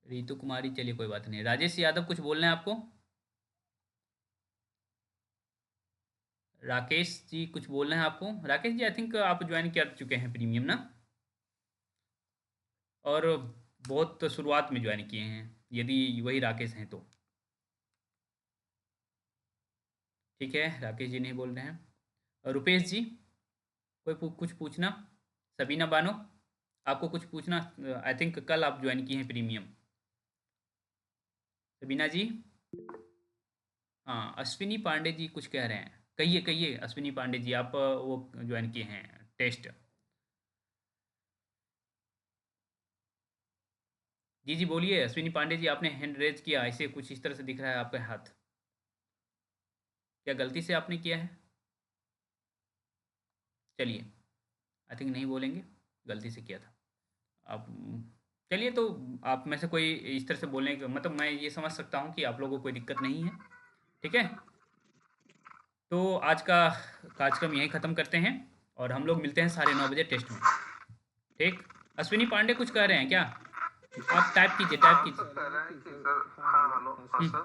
रितु कुमारी, चलिए कोई बात नहीं। राजेश यादव, कुछ बोलना है आपको? राकेश जी, कुछ बोलना है आपको? राकेश जी, आई थिंक आप ज्वाइन कर चुके हैं प्रीमियम ना, और बहुत शुरुआत में ज्वाइन किए हैं, यदि वही राकेश हैं तो। ठीक है, राकेश जी नहीं बोल रहे हैं। और रुपेश जी, कोई कुछ पूछना? सबीना बानो, आपको कुछ पूछना? आई थिंक कल आप ज्वाइन किए हैं प्रीमियम। सबीना जी। हाँ, अश्विनी पांडे जी कुछ कह रहे हैं, कहिए कहिए अश्विनी पांडे जी, आप वो ज्वाइन किए हैं टेस्ट। जी जी बोलिए अश्विनी पांडे जी, आपने हैंड रेज किया, ऐसे कुछ इस तरह से दिख रहा है आपका हाथ। क्या गलती से आपने किया है? चलिए, आई थिंक नहीं बोलेंगे, गलती से किया था आप। चलिए, तो आप में से कोई इस तरह से बोलने का मतलब, मैं ये समझ सकता हूँ कि आप लोगों को कोई दिक्कत नहीं है। ठीक है। तो आज का कार्यक्रम यहीं ख़त्म करते हैं, और हम लोग मिलते हैं 9:30 बजे टेस्ट में। ठीक। अश्विनी पांडे कुछ कह रहे हैं क्या? आप टाइप कीजिए, टाइप हाँ कीजिए। सर, कह रहे हैं कि सर, हाँ हेलो, हाँ सर।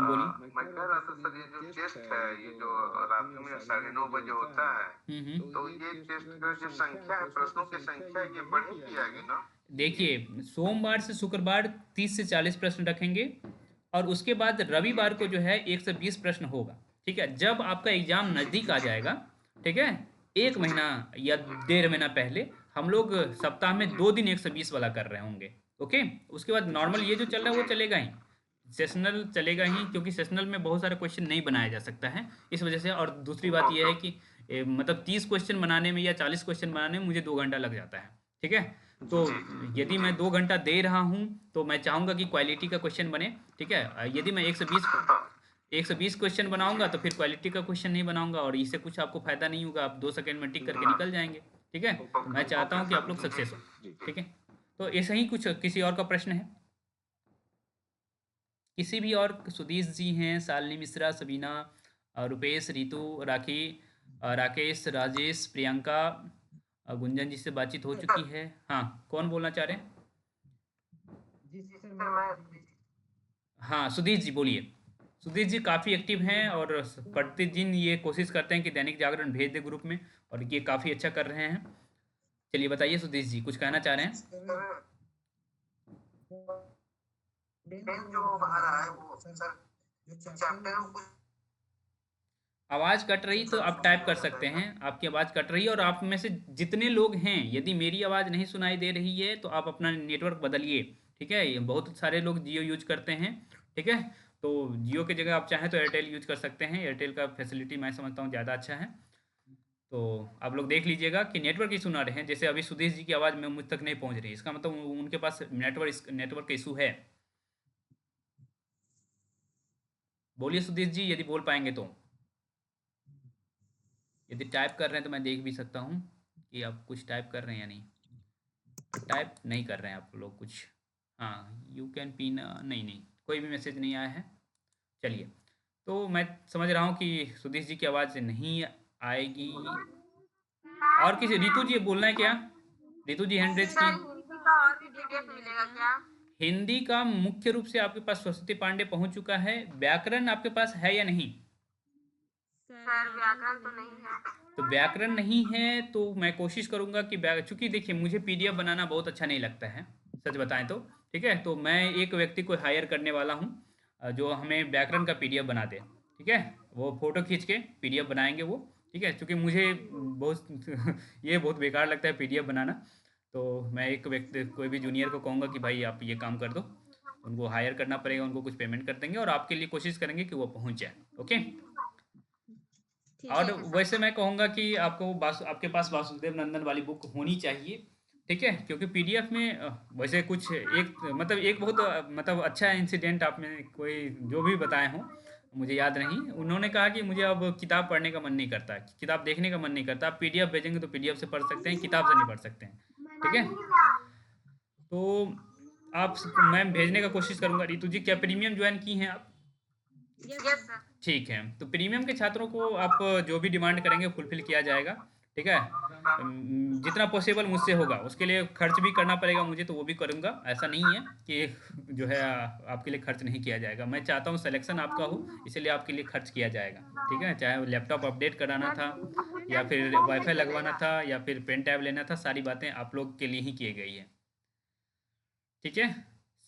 बोलिए। मैं कह रहा था सर, ये जो टेस्ट है, ये जो रात में 9:30 बजे होता है, तो ये टेस्ट का जो संख्या है, प्रश्नों की संख्या, ये बढ़ेगी आगे ना? देखिए, सोमवार से शुक्रवार 30 से 40 प्रश्न रखेंगे, और उसके बाद रविवार को जो है 120 प्रश्न होगा। ठीक है, जब आपका एग्जाम नज़दीक आ जाएगा, ठीक है, एक महीना या जी 1.5 महीना पहले, हम लोग सप्ताह में जी 2 दिन 120 वाला कर रहे होंगे। ओके। उसके बाद नॉर्मल ये जो चल रहा है वो जी चलेगा ही, सेशनल चलेगा ही, क्योंकि सेशनल में बहुत सारे क्वेश्चन नहीं बनाया जा सकता है इस वजह से। और दूसरी बात यह ओके है कि मतलब 30 क्वेश्चन बनाने में या 40 क्वेश्चन बनाने में मुझे 2 घंटा लग जाता है। ठीक है। तो जी यदि जी मैं 2 घंटा दे रहा हूँ, तो मैं चाहूँगा कि क्वालिटी का क्वेश्चन बने। ठीक है। यदि मैं 120 क्वेश्चन बनाऊंगा तो फिर क्वालिटी का क्वेश्चन नहीं बनाऊंगा, और इससे कुछ आपको फायदा नहीं होगा, आप 2 सेकंड में टिक करके ना निकल जाएंगे। ठीक है। तो मैं चाहता ओके हूँ कि आप सर, लोग जी सक्सेस हो। जी ठीक है। तो ऐसा ही कुछ किसी और का प्रश्न है? किसी भी और? सुधीश जी हैं, शालिनी मिश्रा, सबीना, रुपेश, रितु, राखी, राकेश, राजेश, प्रियंका, गुंजन जी से बातचीत हो चुकी सर। है। हाँ, कौन बोलना चाह रहे हैं? जी सर, मैं। हाँ, सुधीश जी बोलिए। सुधीश जी काफ़ी एक्टिव हैं, और प्रतिदिन ये कोशिश करते हैं कि दैनिक जागरण भेज दे ग्रुप में, और ये काफ़ी अच्छा कर रहे हैं। चलिए बताइए सुधीश जी, कुछ कहना चाह रहे हैं? सर, टेंथ जो आ रहा है वो सर, जो चैप्टर है वो कुछ आवाज़ कट रही तो सर आप टाइप समझने कर में सकते बताएगा। हैं, आपकी आवाज़ कट रही है। और आप में से जितने लोग हैं, यदि मेरी आवाज़ नहीं सुनाई दे रही है तो आप अपना नेटवर्क बदलिए। ठीक है। ये बहुत सारे लोग जियो यूज करते हैं। ठीक है। तो जियो की जगह आप चाहें तो एयरटेल यूज कर सकते हैं, एयरटेल का फैसिलिटी मैं समझता हूँ ज़्यादा अच्छा है। तो आप लोग देख लीजिएगा कि नेटवर्क इशू ना रहे। जैसे अभी सुदेश जी की आवाज़ में मुझ तक नहीं पहुँच रही, इसका मतलब उनके पास नेटवर्क इशू है। बोलिए सुदेश जी, यदि बोल पाएंगे तो। यदि टाइप कर रहे हैं तो मैं देख भी सकता हूँ कि आप कुछ टाइप कर रहे हैं या नहीं। और टाइप नहीं कर रहे हैं आप लोग कुछ। हाँ, यू कैन पिन, नहीं नहीं, कोई भी मैसेज नहीं आया है। चलिए, तो मैं समझ रहा हूँ कि सुदेश जी की आवाज़ नहीं आएगी। और किसी, रितु जी बोलना है क्या? रितु जी हैंड रेज की। सर हिंदी का और भी पीडीएफ मिलेगा क्या? हिंदी का मुख्य रूप से आपके पास सरस्वती पांडे पहुंच चुका है। व्याकरण आपके पास है या नहीं? सर व्याकरण तो नहीं है। तो व्याकरण नहीं है तो मैं कोशिश करूंगा कि चूंकि देखिए, मुझे पीडीएफ बनाना बहुत अच्छा नहीं लगता है, सच बताएं तो। ठीक है, तो मैं एक व्यक्ति को हायर करने वाला हूँ जो हमें व्याकरण का पीडीएफ बना दे। ठीक है, वो फोटो खींच के पीडीएफ बनाएंगे वो। ठीक है, क्योंकि मुझे बहुत ये बहुत बेकार लगता है पीडीएफ बनाना। तो मैं एक व्यक्ति कोई भी जूनियर को कहूँगा कि भाई आप ये काम कर दो, उनको हायर करना पड़ेगा, उनको कुछ पेमेंट कर देंगे और आपके लिए कोशिश करेंगे कि वो पहुँच जाए। ओके। और वैसे मैं कहूँगा कि आपको आपके पास वासुदेव नंदन वाली बुक होनी चाहिए। ठीक है, क्योंकि पीडीएफ में वैसे कुछ एक मतलब एक बहुत मतलब अच्छा इंसिडेंट आप में कोई जो भी बताए हों मुझे याद नहीं। उन्होंने कहा कि मुझे अब किताब पढ़ने का मन नहीं करता, किताब देखने का मन नहीं करता, आप पीडीएफ भेजेंगे तो पीडीएफ से पढ़ सकते हैं, किताब से नहीं पढ़ सकते हैं। ठीक है, तो आप मैं भेजने का कोशिश करूंगा। रितु जी, क्या प्रीमियम ज्वाइन की हैं आप? Yes sir. ठीक है, तो प्रीमियम के छात्रों को आप जो भी डिमांड करेंगे फुलफिल किया जाएगा। ठीक है, जितना पॉसिबल मुझसे होगा उसके लिए खर्च भी करना पड़ेगा मुझे, तो वो भी करूँगा। ऐसा नहीं है कि जो है आपके लिए खर्च नहीं किया जाएगा। मैं चाहता हूँ सिलेक्शन आपका हो, इसीलिए आपके लिए खर्च किया जाएगा। ठीक है, चाहे लैपटॉप अपडेट कराना था या फिर वाईफाई लगवाना था या फिर पेन टैब लेना था, सारी बातें आप लोग के लिए ही की गई है। ठीक है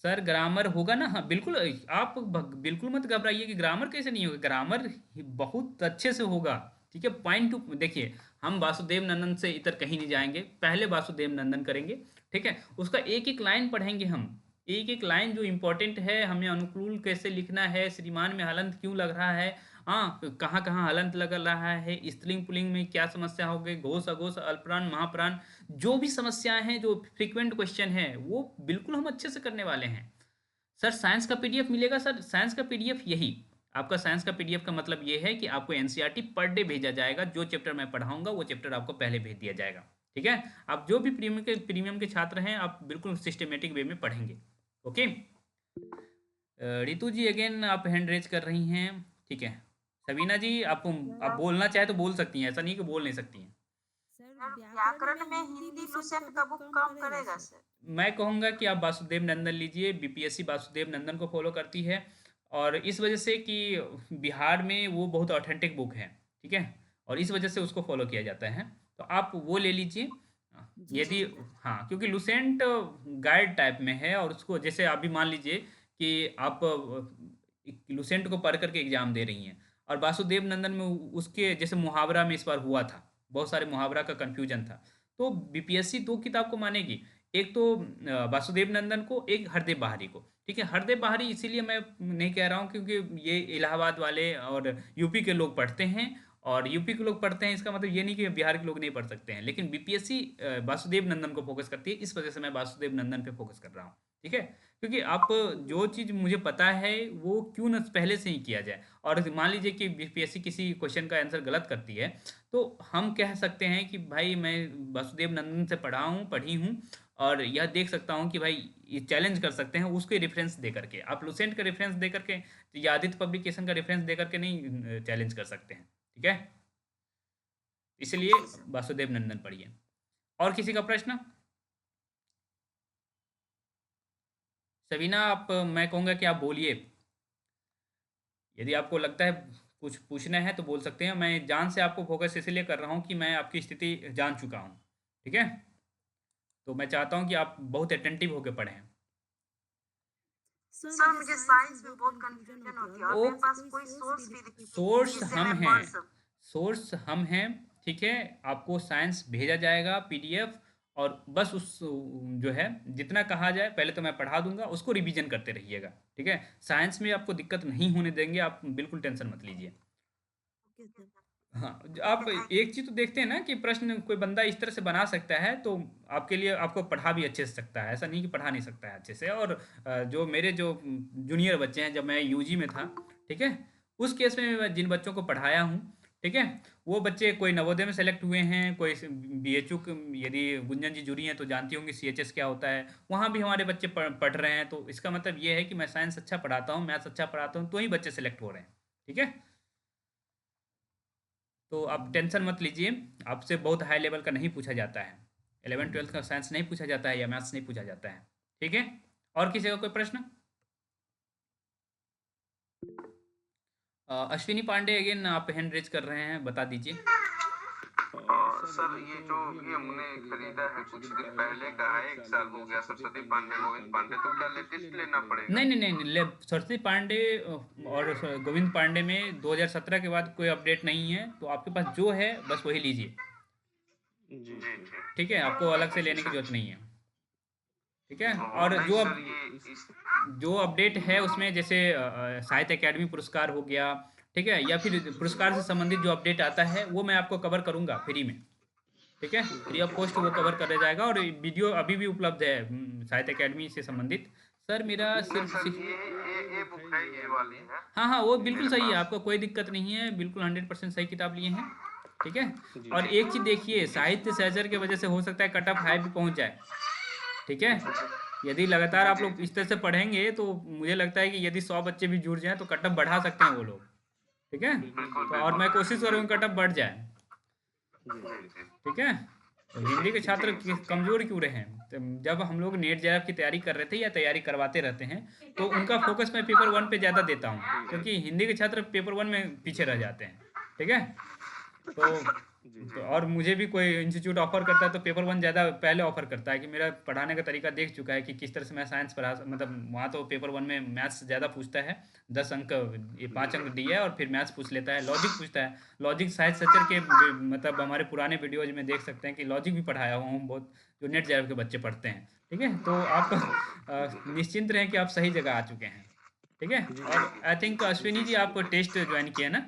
सर, ग्रामर होगा ना? हाँ बिल्कुल, आप बिल्कुल मत घबराइए कि ग्रामर कैसे नहीं होगा, ग्रामर बहुत अच्छे से होगा। ठीक है, पॉइंट टू देखिए, हम वासुदेव नंदन से इतर कहीं नहीं जाएंगे, पहले वासुदेव नंदन करेंगे। ठीक है, उसका एक एक लाइन पढ़ेंगे हम, एक एक लाइन जो इम्पोर्टेंट है, हमें अनुकूल कैसे लिखना है, श्रीमान में हलंत क्यों लग रहा है, हाँ कहाँ कहाँ हलंत लग रहा है, स्त्रीलिंग पुल्लिंग में क्या समस्या हो गई, घोष अघोष अल्पप्राण महाप्राण, जो भी समस्याएं हैं, जो फ्रीक्वेंट क्वेश्चन है, वो बिल्कुल हम अच्छे से करने वाले हैं। सर साइंस का पीडीएफ मिलेगा सर, साइंस का पीडीएफ यही आपका साइंस का पीडीएफ का मतलब ये है कि आपको एनसीईआरटी पर डे भेजा जाएगा, जो चैप्टर मैं पढ़ाऊंगा वो चैप्टर आपको पहले भेज दिया जाएगा। ठीक है, आप जो भी प्रीमियम के छात्र हैं आप बिल्कुल सिस्टमेटिक वे में पढ़ेंगे। ओके। रितु जी अगेन आप हैंड रेज कर रही हैं। ठीक है, सबीना जी आप बोलना चाहे तो बोल सकती हैं, ऐसा नहीं कि बोल नहीं सकती हैं। सर व्याकरण में हिंदी लुसेंट का बुक काम करेगा सर? मैं कहूँगा कि आप वासुदेव नंदन लीजिए, बीपीएससी वासुदेव नंदन को फॉलो करती है और इस वजह से कि बिहार में वो बहुत ऑथेंटिक बुक है। ठीक है, और इस वजह से उसको फॉलो किया जाता है, तो आप वो ले लीजिए यदि, हाँ क्योंकि लुसेंट गाइड टाइप में है और उसको जैसे आप भी मान लीजिए कि आप लुसेंट को पढ़ करके एग्जाम दे रही हैं और वासुदेव नंदन में उसके जैसे मुहावरा में इस बार हुआ था, बहुत सारे मुहावरा का कन्फ्यूजन था, तो बीपीएससी दो किताब को मानेगी, एक तो वासुदेव नंदन को, एक हरदेव बहारी को। ठीक है, हरदेव बहारी इसीलिए मैं नहीं कह रहा हूँ क्योंकि ये इलाहाबाद वाले और यूपी के लोग पढ़ते हैं, और यूपी के लोग पढ़ते हैं इसका मतलब ये नहीं कि बिहार के लोग नहीं पढ़ सकते हैं, लेकिन बीपीएससी वासुदेव नंदन को फोकस करती है, इस वजह से मैं वासुदेव नंदन पे फोकस कर रहा हूँ। ठीक है, क्योंकि आप जो चीज़ मुझे पता है वो क्यों न पहले से ही किया जाए, और मान लीजिए कि बीपीएससी किसी क्वेश्चन का आंसर गलत करती है तो हम कह सकते हैं कि भाई मैं वासुदेव नंदन से पढ़ी हूँ और यह देख सकता हूँ कि भाई ये चैलेंज कर सकते हैं उसके रेफरेंस दे करके, आप लुसेंट का रेफरेंस दे करके या आदित्य पब्लिकेशन का रेफरेंस दे करके नहीं चैलेंज कर सकते हैं। ठीक है, इसलिए वासुदेव नंदन पढ़िए। और किसी का प्रश्न? सबीना आप, मैं कहूँगा कि आप बोलिए, यदि आपको लगता है कुछ पूछना है तो बोल सकते हैं। मैं जान से आपको फोकस इसलिए कर रहा हूँ कि मैं आपकी स्थिति जान चुका हूँ। ठीक है, तो मैं चाहता हूँ कि आप बहुत अटेंटिव होकर पढ़ें। सर मुझे साइंस में बहुत कंफ्यूजन होती है और ओ, मेरे पास कोई सोर्स भी नहीं सोर्स जिससे हम मैं हैं, पढ़ सकूं। सोर्स हम हैं। ठीक है, आपको साइंस भेजा जाएगा पीडीएफ, और बस उस जो है जितना कहा जाए पहले तो मैं पढ़ा दूंगा, उसको रिवीजन करते रहिएगा। ठीक है, साइंस में आपको दिक्कत नहीं होने देंगे, आप बिल्कुल टेंशन मत लीजिए। हाँ, आप एक चीज तो देखते हैं ना कि प्रश्न कोई बंदा इस तरह से बना सकता है तो आपके लिए आपको पढ़ा भी अच्छे से सकता है, ऐसा नहीं कि पढ़ा नहीं सकता है अच्छे से। और जो मेरे जो जूनियर बच्चे हैं, जब मैं यूजी में था, ठीक है, उस केस में मैं जिन बच्चों को पढ़ाया हूँ, ठीक है, वो बच्चे कोई नवोदय में सेलेक्ट हुए हैं, कोई बीएचयू, यदि गुंजन जी जुड़ी हैं तो जानती होंगी सीएचएस क्या होता है, वहाँ भी हमारे बच्चे पढ़ रहे हैं। तो इसका मतलब ये है कि मैं साइंस अच्छा पढ़ाता हूँ, मैथ्स अच्छा पढ़ाता हूँ, तो ही बच्चे सेलेक्ट हो रहे हैं। ठीक है, तो आप टेंशन मत लीजिए, आपसे बहुत हाई लेवल का नहीं पूछा जाता है, 11वीं 12वीं का साइंस नहीं पूछा जाता है या मैथ्स नहीं पूछा जाता है। ठीक है, और किसी का कोई प्रश्न? अश्विनी पांडे अगेन आप हैंड रेज कर रहे हैं, बता दीजिए। और सर ये जो भी हमने खरीदा है कुछ दिन पहले का है, 1 साल हो गया, सरस्वती पांडे, गोविंद पांडे, तो क्या लेटेस्ट लेना पड़ेगा? नहीं नहीं नहीं नहीं, सरस्वती पांडे और गोविंद पांडे में 2017 के बाद कोई अपडेट नहीं है, तो आपके पास जो है बस वही लीजिए। जी जी। ठीक है, आपको अलग से लेने की जरूरत नहीं है। ठीक है, और नहीं जो सर ये जो अपडेट है उसमें जैसे साहित्य अकेडमी पुरस्कार हो गया, ठीक है, या फिर पुरस्कार से संबंधित जो अपडेट आता है वो मैं आपको कवर करूंगा फ्री में। ठीक है, फ्री ऑफ कॉस्ट वो कवर करा जाएगा, और वीडियो अभी भी उपलब्ध है साहित्य अकेडमी से संबंधित। सर मेरा नहीं सिर्फ सर सिर्फ ये बुक है, ये वाली है हाँ हाँ, वो बिल्कुल मेरे सही है, पास। आपको कोई दिक्कत नहीं है, बिल्कुल 100% सही किताब लिए हैं। ठीक है, और एक चीज़ देखिए, साहित्य सहचर की वजह से हो सकता है कट ऑफ हाई भी पहुंच जाए। ठीक है, यदि लगातार आप जी लोग इस तरह से पढ़ेंगे तो मुझे लगता है कि यदि 100 बच्चे भी जुड़ जाएं तो कट ऑफ बढ़ा सकते हैं वो लोग। ठीक है, बिल्कुल तो और बिल्कुल मैं कोशिश बिल्कुल। करूँगा कट ऑफ बढ़ जाए। जी जी ठीक है, तो हिंदी के छात्र जी सर। कमज़ोर क्यों रहे हैं? तो जब हम लोग नेट जैब की तैयारी कर रहे थे या तैयारी करवाते रहते हैं, तो उनका फोकस मैं पेपर वन पे ज़्यादा देता हूँ, क्योंकि हिंदी के छात्र पेपर वन में पीछे रह जाते हैं। ठीक है, तो और मुझे भी कोई इंस्टीट्यूट ऑफर करता है तो पेपर वन ज़्यादा पहले ऑफर करता है, कि मेरा पढ़ाने का तरीका देख चुका है कि किस तरह से मैं साइंस पढ़ा, मतलब वहाँ तो पेपर वन में मैथ्स ज़्यादा पूछता है, 10 अंक, ये 5 अंक दिया है, और फिर मैथ्स पूछ लेता है, लॉजिक पूछता है। लॉजिक शायद सचर के मतलब हमारे पुराने वीडियोज में देख सकते हैं कि लॉजिक भी पढ़ाया हुआ हूँ बहुत, जो नेट जैब के बच्चे पढ़ते हैं। ठीक है, तो आप निश्चिंत रहें कि आप सही जगह आ चुके हैं। ठीक है, और आई थिंक अश्विनी जी आप टेस्ट ज्वाइन किए ना?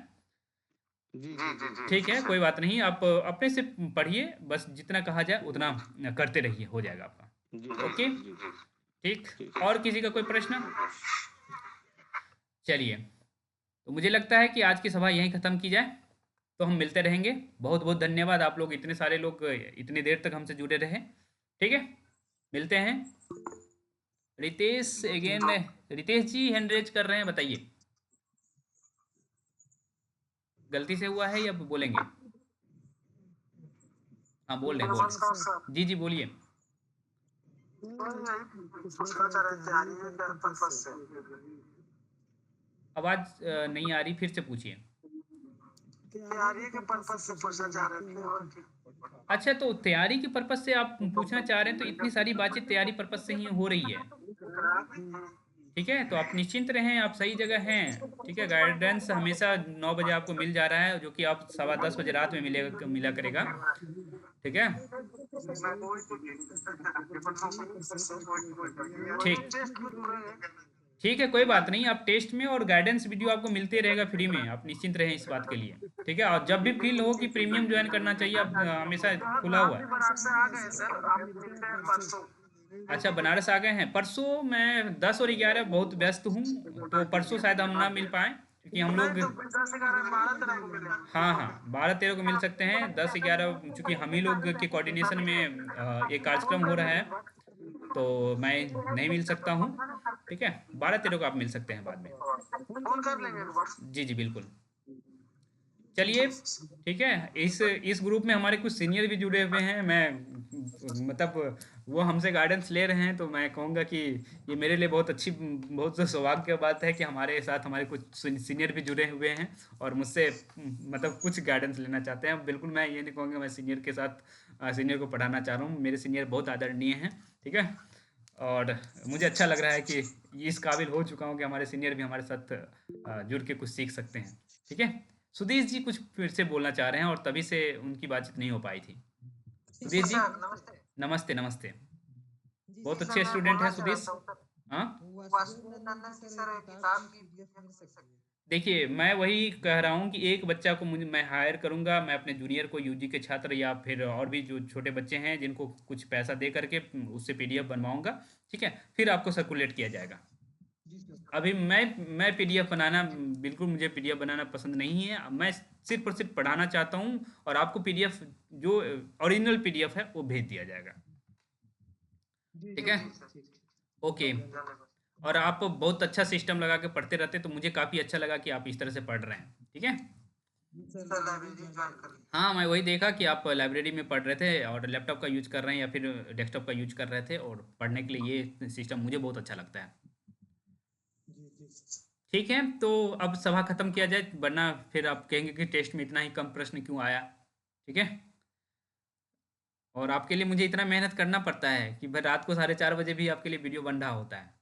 जी जी जी ठीक है, जी कोई बात नहीं, आप अपने से पढ़िए, बस जितना कहा जाए उतना करते रहिए, हो जाएगा आपका। ओके, ठीक, और किसी का कोई प्रश्न? चलिए, तो मुझे लगता है कि आज की सभा यहीं ख़त्म की जाए, तो हम मिलते रहेंगे। बहुत बहुत धन्यवाद, आप लोग इतने सारे लोग इतनी देर तक हमसे जुड़े रहे। ठीक है, मिलते हैं। रितेश अगेन, रितेश जी हैंड रेज कर रहे हैं, बताइए गलती से हुआ है या बोलेंगे? हाँ, बोल रहे हैं, बोल रहे नमस्कार सर। हैं, जी जी बोलिए। यही पूछना चाह रहे थे तैयारी के पर्पस से। आवाज़ नहीं आ रही, फिर से पूछिए। तैयारी के पर्पस से पूछना चाह रहे थे और अच्छा, तो तैयारी के पर्पस से आप पूछना चाह रहे हैं, तो इतनी सारी बातचीत तैयारी पर्पस से ही हो रही है। ठीक है, तो आप निश्चिंत रहें, आप सही जगह हैं। ठीक है, गाइडेंस हमेशा 9 बजे आपको मिल जा रहा है, जो कि आप 10:15 बजे रात में मिला करेगा। ठीक है, ठीक, ठीक है, कोई बात नहीं, आप टेस्ट में और गाइडेंस वीडियो आपको मिलते रहेगा फ्री में, आप निश्चिंत रहें इस बात के लिए। ठीक है, और जब भी फील हो कि प्रीमियम ज्वाइन करना चाहिए, आप हमेशा खुला हुआ है। बनारस से आ गए सर, आप मिलते हैं परसों। अच्छा, बनारस आ गए हैं? परसों मैं 10 और 11 बहुत व्यस्त हूँ, तो परसों शायद हम ना मिल पाएँ, क्योंकि हम लोग, नहीं तो 10-11 12 तरह को मिले। हाँ हाँ, 12-13 को मिल सकते हैं, 10-11 चूँकि हम ही लोग के कोऑर्डिनेशन में एक कार्यक्रम हो रहा है, तो मैं नहीं मिल सकता हूँ। ठीक है, 12-13 को आप मिल सकते हैं बाद में। फोन कर लेंगे एक बार। जी जी बिल्कुल। चलिए, ठीक है, इस ग्रुप में हमारे कुछ सीनियर भी जुड़े हुए हैं, मैं मतलब वो हमसे गाइडेंस ले रहे हैं, तो मैं कहूँगा कि ये मेरे लिए बहुत सौभाग्य की बात है कि हमारे साथ हमारे कुछ सीनियर भी जुड़े हुए हैं, और मुझसे मतलब कुछ गाइडेंस लेना चाहते हैं। बिल्कुल मैं ये नहीं कहूँगा मैं सीनियर के साथ सीनियर को पढ़ाना चाह रहा हूँ, मेरे सीनियर बहुत आदरणीय हैं। ठीक है, और मुझे अच्छा लग रहा है कि इस काबिल हो चुका हूँ कि हमारे सीनियर भी हमारे साथ जुड़ के कुछ सीख सकते हैं। ठीक है, सुदेश जी कुछ फिर से बोलना चाह रहे हैं, और तभी से उनकी बातचीत नहीं हो पाई थी। सुदेश जी, सर नमस्ते। नमस्ते नमस्ते। बहुत सर अच्छे मैं स्टूडेंट हैं बोलना चाह रहा सुदेश। था सर, हाँ, वासुदेव सर किताब की PDF मिल सकती है। देखिए, मैं वही कह रहा हूँ कि एक बच्चा को मैं हायर करूँगा, मैं अपने जूनियर को यूजी के छात्र या फिर और भी जो छोटे बच्चे हैं जिनको कुछ पैसा दे करके उससे पीडीएफ बनवाऊँगा। ठीक है, फिर आपको सर्कुलेट किया जाएगा। अभी मैं पीडीएफ बनाना, बिल्कुल मुझे पीडीएफ बनाना पसंद नहीं है, मैं सिर्फ और सिर्फ पढ़ाना चाहता हूँ, और आपको पीडीएफ जो ओरिजिनल पीडीएफ है वो भेज दिया जाएगा। ठीक जी है, जी सर। ओके। धन्यवाद। और आप बहुत अच्छा सिस्टम लगा के पढ़ते रहते, तो मुझे काफ़ी अच्छा लगा कि आप इस तरह से पढ़ रहे हैं। ठीक है, सर लाइब्रेरी ज्वाइन कर ली। हाँ, मैं वही देखा कि आप लाइब्रेरी में पढ़ रहे थे और लैपटॉप का यूज़ कर रहे हैं या फिर डेस्कटॉप का यूज़ कर रहे थे, और पढ़ने के लिए ये सिस्टम मुझे बहुत अच्छा लगता है। ठीक है, तो अब सभा खत्म किया जाए, वरना फिर आप कहेंगे कि टेस्ट में इतना ही कम प्रश्न क्यों आया। ठीक है, और आपके लिए मुझे इतना मेहनत करना पड़ता है कि भाई रात को 4:30 बजे भी आपके लिए वीडियो बन रहा होता है।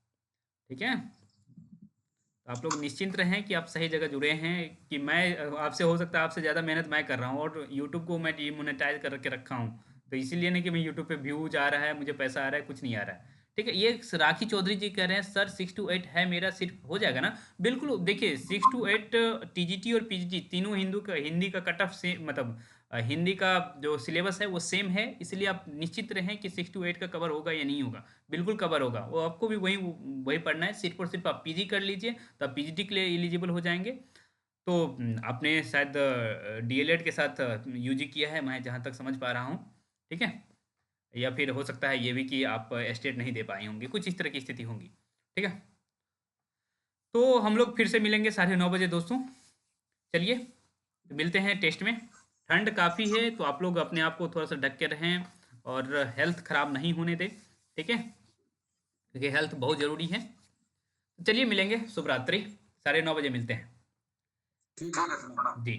ठीक है, तो आप लोग निश्चिंत रहें कि आप सही जगह जुड़े हैं, कि मैं आपसे हो सकता है आपसे ज़्यादा मेहनत मैं कर रहा हूँ, और यूट्यूब को मैं डिमोनेटाइज करके रखा हूँ। तो इसीलिए नहीं कि मैं यूट्यूब पे व्यूज आ रहा है, मुझे पैसा आ रहा है, कुछ नहीं आ रहा है। ठीक है, ये राखी चौधरी जी कह रहे हैं सर 6 to 8 है मेरा, सिर्फ हो जाएगा ना? बिल्कुल, देखिए 6 to 8 टीजीटी और पीजीटी तीनों हिंदी का कट ऑफ से मतलब हिंदी का जो सिलेबस है वो सेम है, इसलिए आप निश्चित रहें कि 6 to 8 का कवर होगा या नहीं होगा। बिल्कुल कवर होगा, वो आपको भी वही वही पढ़ना है, सिर्फ और सिर्फ आप पीजी कर लीजिए, तो आप पीजीटी के लिए एलिजिबल हो जाएंगे। तो आपने शायद डीएलएड के साथ यूजी किया है, मैं जहाँ तक समझ पा रहा हूँ। ठीक है, या फिर हो सकता है ये भी कि आप स्टेट नहीं दे पाए होंगे, कुछ इस तरह की स्थिति होंगी। ठीक है, तो हम लोग फिर से मिलेंगे 9:30 बजे दोस्तों। चलिए, तो मिलते हैं टेस्ट में। ठंड काफ़ी है, तो आप लोग अपने आप को थोड़ा सा ढक के रहें और हेल्थ ख़राब नहीं होने दें। ठीक है, क्योंकि हेल्थ बहुत ज़रूरी है। तो चलिए मिलेंगे, शुभ रात्रि, 9:30 बजे मिलते हैं। ठीक है सर, प्रणाम। जी।